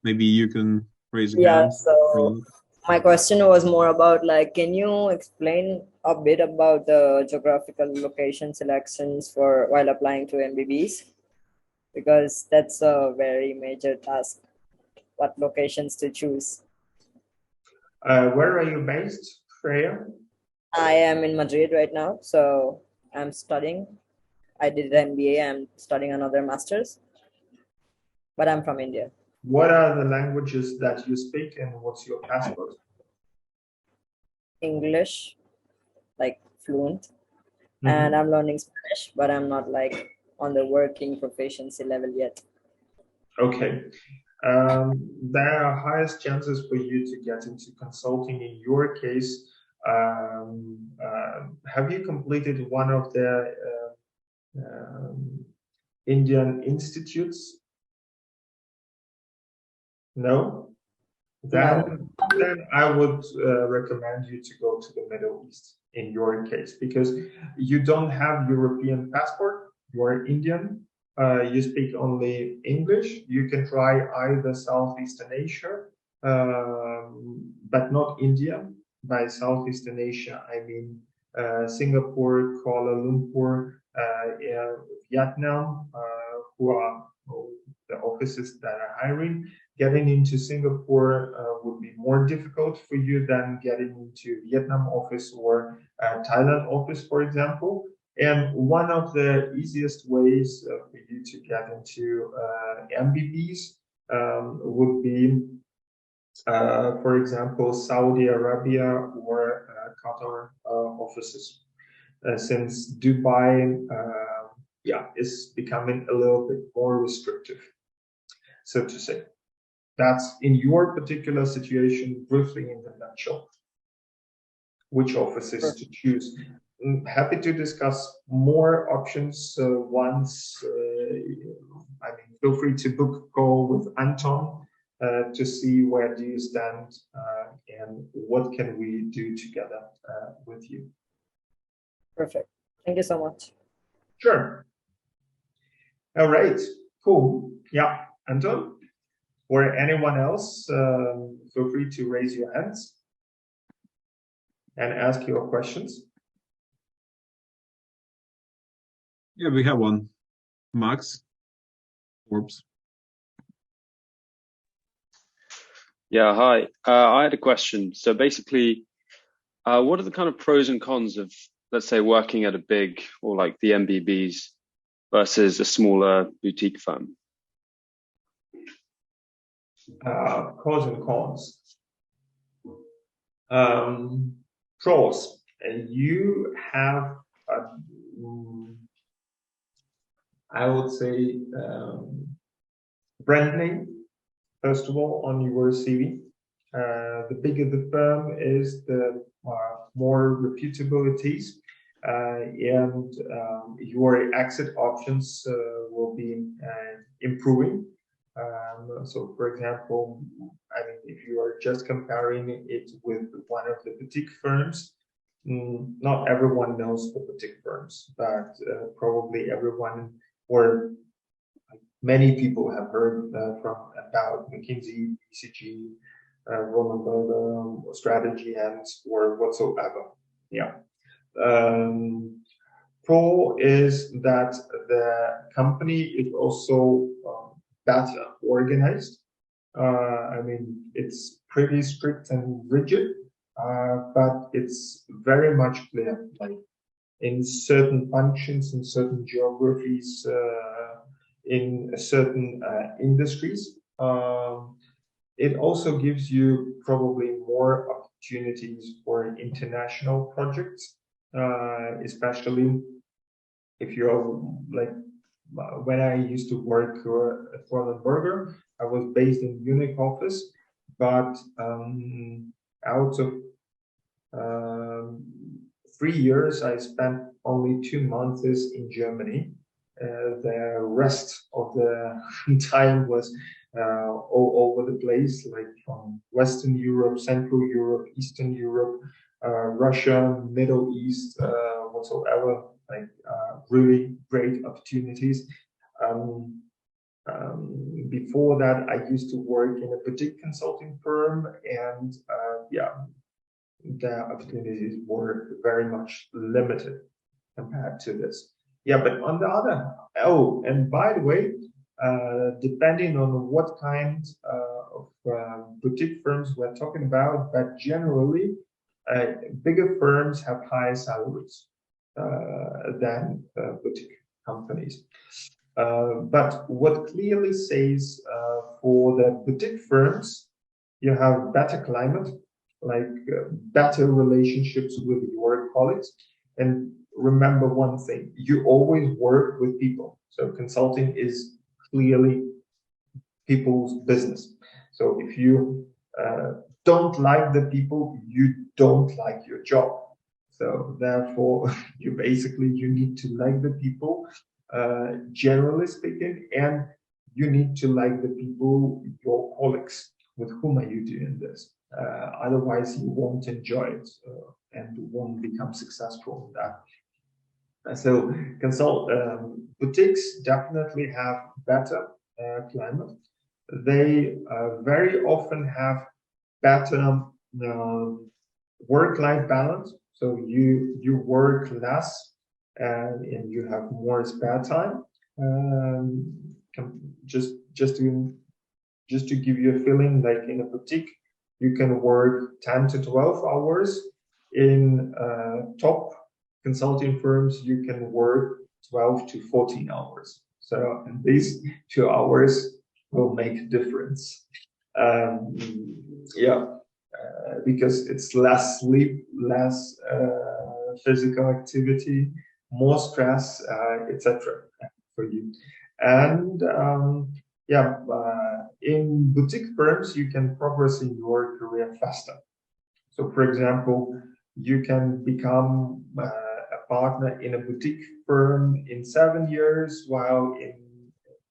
B: Maybe you can raise a hand.
G: Yeah, so my question was more about, like, can you explain a bit about the geographical location selections for while applying to MBBs? Because that's a very major task, what locations to choose.
A: Where are you based, Freya?
G: I am in Madrid right now, so I'm studying. I did an MBA, I'm studying another master's, but I'm from India.
A: What are the languages that you speak and what's your passport?
G: English like fluent, and I'm learning Spanish, but I'm not like on the working proficiency level yet.
A: Okay. There are highest chances for you to get into consulting in your case. Have you completed one of the Indian institutes? No? Then I would recommend you to go to the Middle East in your case, because you don't have European passport, you are Indian, you speak only English. You can try either Southeastern Asia, but not India. By Southeastern Asia, I mean Singapore, Kuala Lumpur, Vietnam, who are the offices that are hiring. Getting into Singapore would be more difficult for you than getting into Vietnam office or Thailand office, for example. And one of the easiest ways for you to get into MBBs would be, for example, Saudi Arabia or Qatar offices, since Dubai is becoming a little bit more restrictive, so to say. That's in your particular situation, briefly in the nutshell, which offices to choose. Happy to discuss more options once. Feel free to book a call with Anton to see where do you stand and what can we do together with you.
G: Perfect. Thank you so much.
A: Sure. All right. Cool. Yeah, Anton. Or anyone else, feel free to raise your hands and ask your questions.
B: Yeah, we have one. Max Forbes.
L: Yeah, hi. I had a question. So basically, what are the kind of pros and cons of, let's say, working at a big or like the MBBs versus a smaller boutique firm?
A: Pros and cons. Pros. You have, I would say, brand name, first of all, on your CV. The bigger the firm is, the more reputabilities, and your exit options will be improving. So, for example, if you are just comparing it with one of the boutique firms, not everyone knows the boutique firms, but probably everyone or many people have heard about McKinsey, BCG, Roman Berger, Strategy, and or whatsoever. Yeah. Pro is that the company is also better organized. It's pretty strict and rigid, but it's very much clear. Like in certain functions, in certain geographies, in certain industries, it also gives you probably more opportunities for international projects, especially if you're like. When I used to work at Roland Berger, I was based in Munich office, but out of 3 years, I spent only 2 months in Germany. The rest of the time was all over the place, like from Western Europe, Central Europe, Eastern Europe, Russia, Middle East, whatsoever. Like really great opportunities. Before that, I used to work in a boutique consulting firm, and the opportunities were very much limited compared to this. Yeah, but on the other, and by the way, depending on what kind of boutique firms we're talking about, but generally, bigger firms have higher salaries than boutique companies. But what clearly says for the boutique firms, you have better climate, better relationships with your colleagues. And remember one thing, you always work with people. So consulting is clearly people's business. So if you don't like the people, you don't like your job. So therefore, you need to like the people, generally speaking, and you need to like the people, your colleagues, with whom are you doing this. Otherwise, you won't enjoy it and won't become successful in that. So boutiques definitely have better climate. They very often have better work-life balance. So you work less and you have more spare time. Just to give you a feeling, like in a boutique, you can work 10 to 12 hours. In top consulting firms, you can work 12 to 14 hours. So these 2 hours will make a difference. Because it's less sleep, less physical activity, more stress, etc. for you. And in boutique firms, you can progress in your career faster. So, for example, you can become a partner in a boutique firm in 7 years, while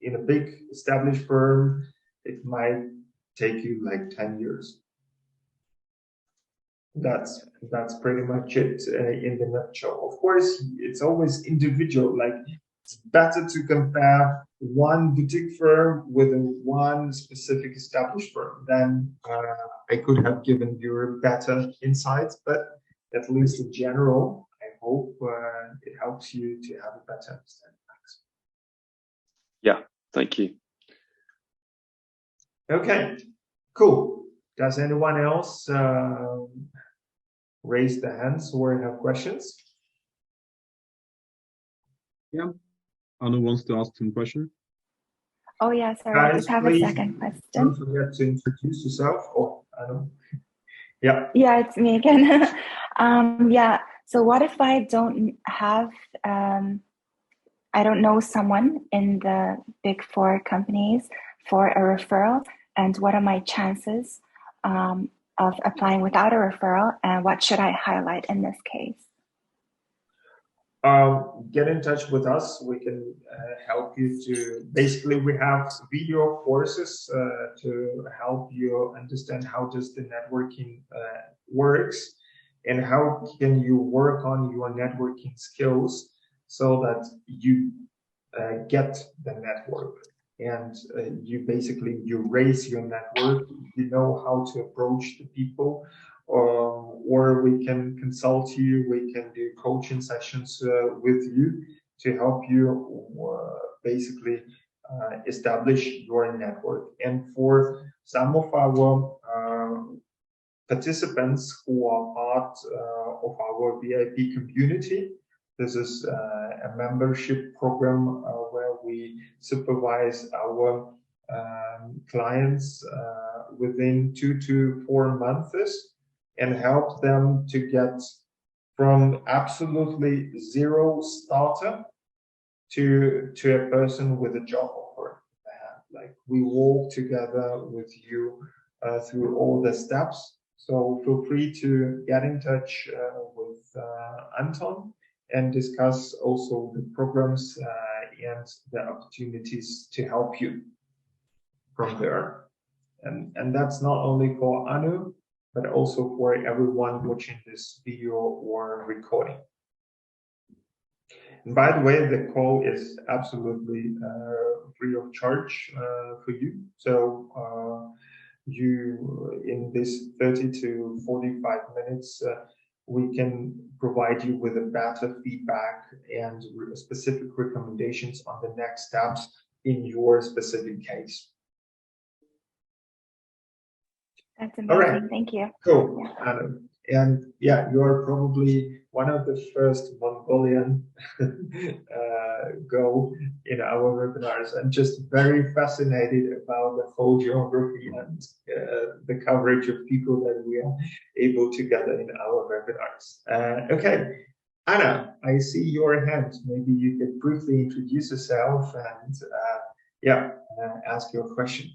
A: in a big established firm, it might take you like 10 years. That's pretty much it in the nutshell. Of course, it's always individual. Like, it's better to compare one boutique firm with one specific established firm. Then I could have given you better insights, but at least in general, I hope it helps you to have a better understanding.
L: Yeah, thank you.
A: Okay, cool. Does anyone else raise their hands or have questions?
B: Yeah, Anu wants to ask some question.
J: Oh yeah, sorry, I just have a second question.
A: Don't forget to introduce yourself. Oh, Anu. Yeah.
J: Yeah, it's me again. Yeah. So what if I don't have, I don't know someone in the big 4 companies for a referral, and what are my chances of applying without a referral, and what should I highlight in this case?
A: Get in touch with us. We can help you to, basically we have video courses to help you understand how does the networking works and how can you work on your networking skills so that you get the network and you raise your network, you know how to approach the people. Or we can consult you, we can do coaching sessions with you to help you establish your network. And for some of our participants who are part of our VIP community, this is a membership program where we supervise our clients within 2 to 4 months and help them to get from absolutely zero starter to a person with a job offer. Like, we walk together with you through all the steps. So feel free to get in touch with Anton and discuss also the programs and the opportunities to help you from there. And that's not only for Anu, but also for everyone watching this video or recording. And by the way, the call is absolutely free of charge for you. So you, in this 30 to 45 minutes, we can provide you with a better feedback and specific recommendations on the next steps in your specific case.
J: That's amazing.
A: All right.
J: Thank you.
A: Cool.
J: Yeah.
A: And yeah, you are probably one of the first Mongolian go in our webinars. I'm just very fascinated about the whole geography and the coverage of people that we are able to gather in our webinars. Okay, Anna, I see your hand. Maybe you could briefly introduce yourself and ask your question.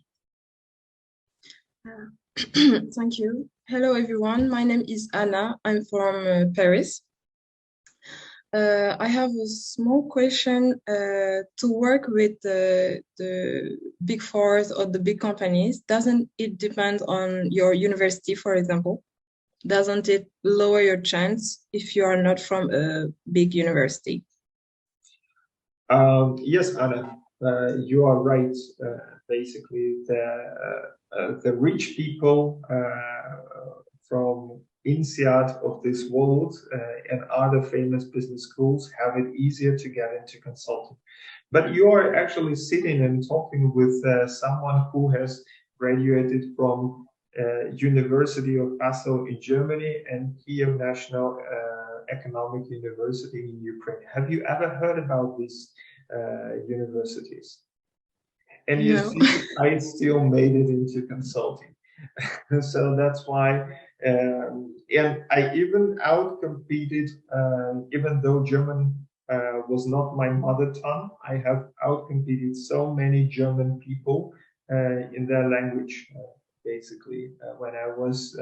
M: Thank you. Hello, everyone. My name is Anna. I'm from Paris. I have a small question to work with the big fours or the big companies. Doesn't it depend on your university, for example? Doesn't it lower your chance if you are not from a big university?
A: Yes, Anna, you are right. Basically, the rich people from INSEAD of this world and other famous business schools have it easier to get into consulting. But you are actually sitting and talking with someone who has graduated from University of Passau in Germany and Kiev National Economic University in Ukraine. Have you ever heard about these universities? And you see, I still made it into consulting. So that's why, and I even outcompeted, even though German was not my mother tongue, I have outcompeted so many German people in their language, basically, when I was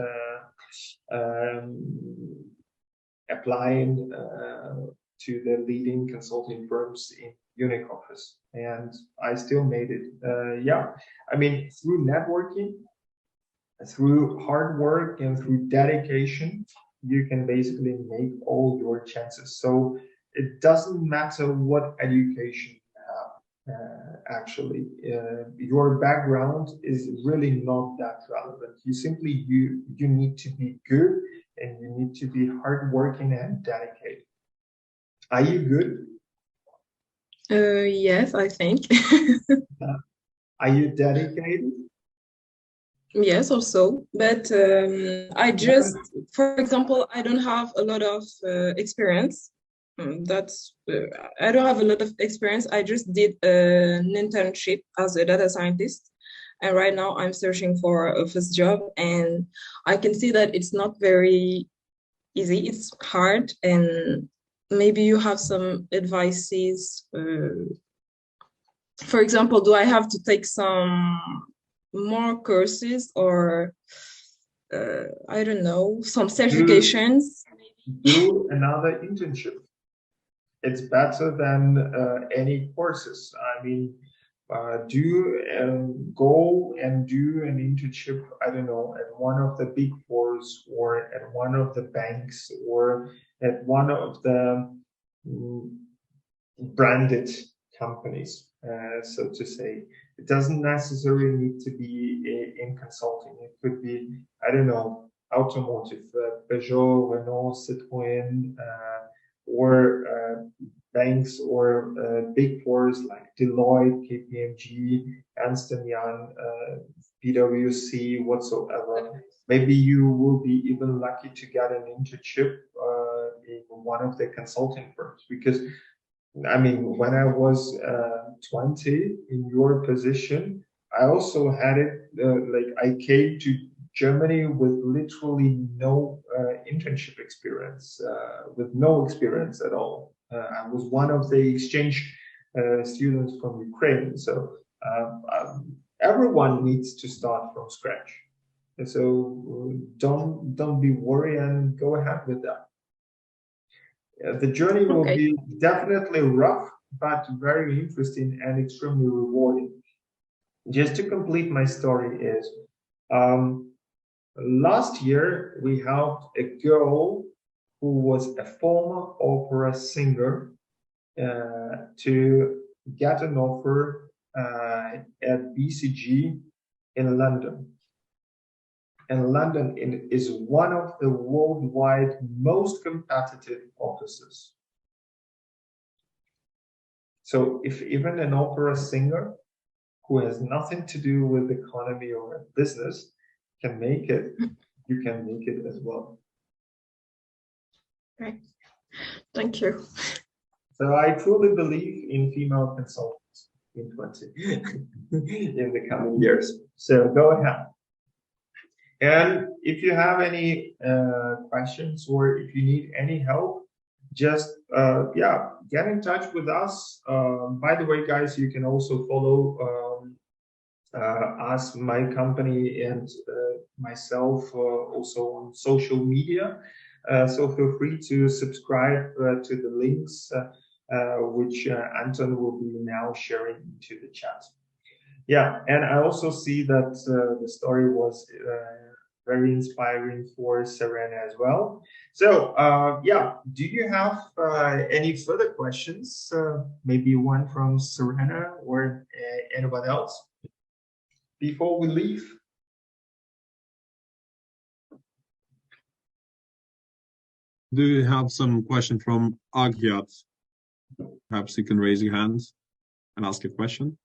A: applying to the leading consulting firms in Munich office, and I still made it. I mean, through networking, through hard work, and through dedication, you can basically make all your chances. So it doesn't matter what education you have. Actually, your background is really not that relevant. You simply you need to be good, and you need to be hardworking and dedicated. Are you good?
M: Yes, I think.
A: Are you dedicated?
M: Yes, also. But I just, for example, I don't have a lot of experience. I don't have a lot of experience. I just did an internship as a data scientist. And right now I'm searching for a first job, and I can see that it's not very easy. It's hard, and maybe you have some advices. For example, do I have to take some more courses, or I don't know, some certifications?
A: Do another internship. It's better than any courses. I mean, go and do an internship, I don't know, at one of the big fours, or at one of the banks, or at one of the branded companies, so to say. It doesn't necessarily need to be in consulting. It could be, I don't know, automotive, Peugeot, Renault, Citroën, or banks, or big fours like Deloitte, KPMG, Ernst & Young, PwC, whatsoever. Maybe you will be even lucky to get an internship in one of the consulting firms, because I mean, when I was 20 in your position, I also had it, like I came to Germany with literally no internship experience, with no experience at all. I was one of the exchange students from Ukraine. So everyone needs to start from scratch. And so don't be worried and go ahead with that. The journey will be definitely rough, but very interesting and extremely rewarding. Just to complete my story is, last year we helped a girl who was a former opera singer to get an offer at BCG in London. And London is one of the worldwide most competitive offices. So if even an opera singer who has nothing to do with economy or business can make it, you can make it as well.
M: Right. Thank you.
A: So I truly believe in female consultants in in the coming years. So go ahead. And if you have any questions or if you need any help, just get in touch with us. By the way, guys, you can also follow us, my company, and myself also on social media. So feel free to subscribe to the links which Anton will be now sharing into the chat. Yeah, and I also see that the story was very inspiring for Serena as well. So do you have any further questions? Maybe one from Serena or anyone else before we leave?
B: Do you have some question from Agyat? Perhaps you can raise your hand and ask a question.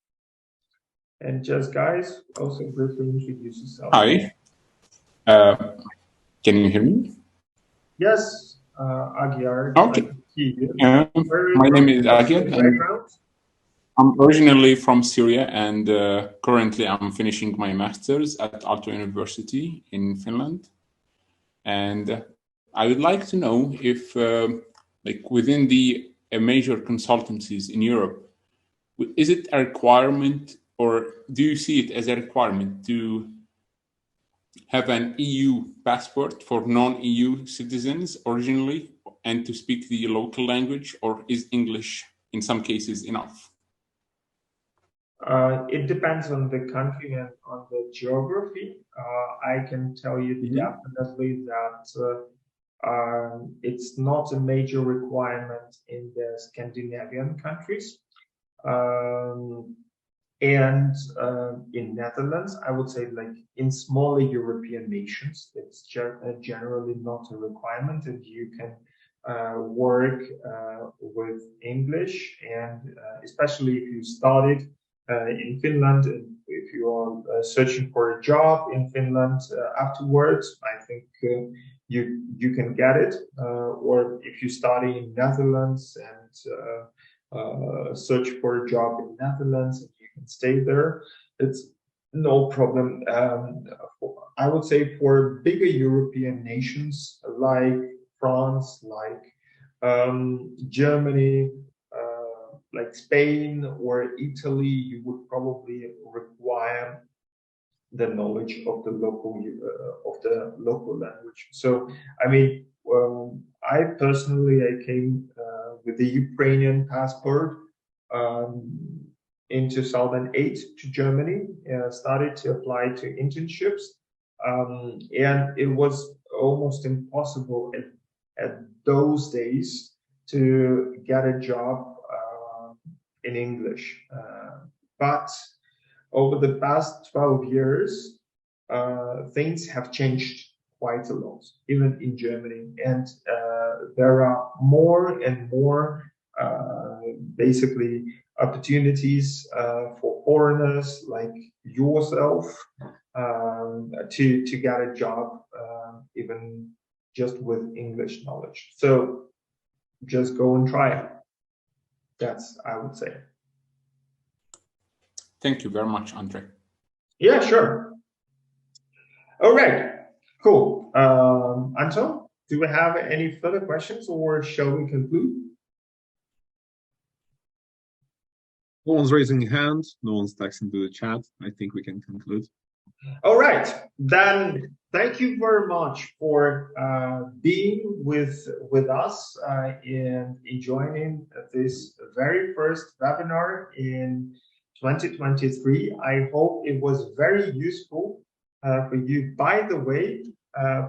A: And just guys, also briefly introduce yourself.
N: Hi. Can you hear me?
A: Yes, Agyar.
N: Okay. My name is Agyar. I'm originally from Syria, and currently I'm finishing my master's at Aalto University in Finland. And I would like to know if, like within the major consultancies in Europe, is it a requirement, or do you see it as a requirement to have an EU passport for non-EU citizens originally and to speak the local language, or is English in some cases enough?
A: It depends on the country and on the geography. I can tell you definitely that it's not a major requirement in the Scandinavian countries. And in Netherlands, I would say, like in smaller European nations, it's generally not a requirement, and you can work with English, and especially if you started in Finland, and if you are searching for a job in Finland afterwards, I think you can get it. Or if you study in Netherlands and search for a job in Netherlands, and you can stay there, it's no problem. I would say for bigger European nations like France, like Germany, like Spain or Italy, you would probably require the knowledge of the local language. So, I mean, I personally came with the Ukrainian passport in 2008 to Germany, started to apply to internships, and it was almost impossible at those days to get a job in English. But over the past 12 years, things have changed quite a lot, even in Germany. And there are more and more basically opportunities for foreigners like yourself to get a job, even just with English knowledge. So just go and try it. That's, I would say.
N: Thank you very much, Andre.
A: Yeah, sure. All right, cool. Anton, do we have any further questions, or shall we conclude?
B: No one's raising a hand. No one's texting to the chat. I think we can conclude.
A: All right, then thank you very much for being with us and joining this very first webinar in 2023. I hope it was very useful for you. By the way,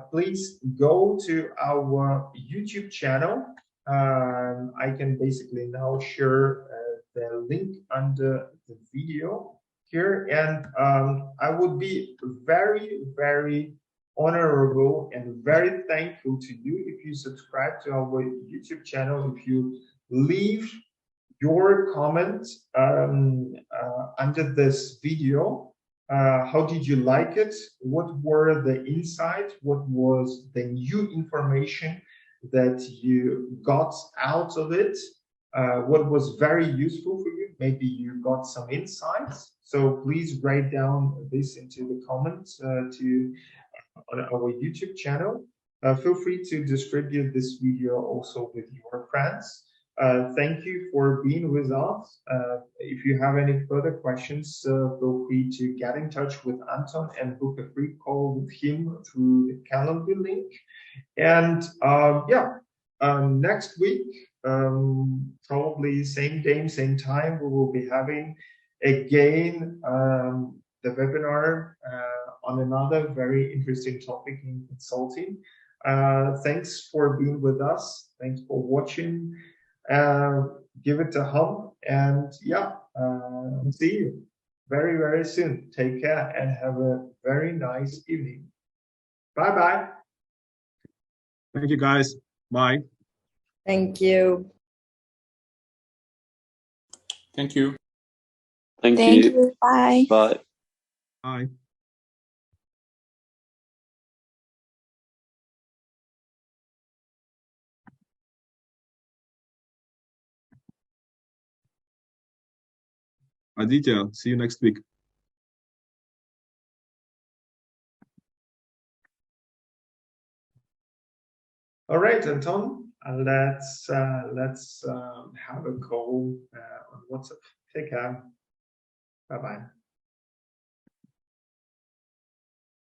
A: please go to our YouTube channel. I can basically now share the link under the video here, and I would be very, very honorable and very thankful to you if you subscribe to our YouTube channel, if you leave your comment under this video. How did you like it? What were the insights? What was the new information that you got out of it, what was very useful for you. Maybe you got some insights. So please write down this into the comments on our YouTube channel. Feel free to distribute this video also with your friends. Thank you for being with us. If you have any further questions, feel free to get in touch with Anton and book a free call with him through the calendar link. And next week, probably same day, same time, we will be having again the webinar on another very interesting topic in consulting. Thanks for being with us. Thanks for watching. Give it a hum, and see you very, very soon. Take care and have a very nice evening. Bye bye.
B: Thank you, guys. Bye.
G: Thank you.
N: Thank you.
L: Thank
J: Thank
L: you.
J: you. Bye.
L: Bye.
B: Bye. Aditya, see you next week.
A: All right, Anton, let's have a call on WhatsApp. Take care. Bye bye.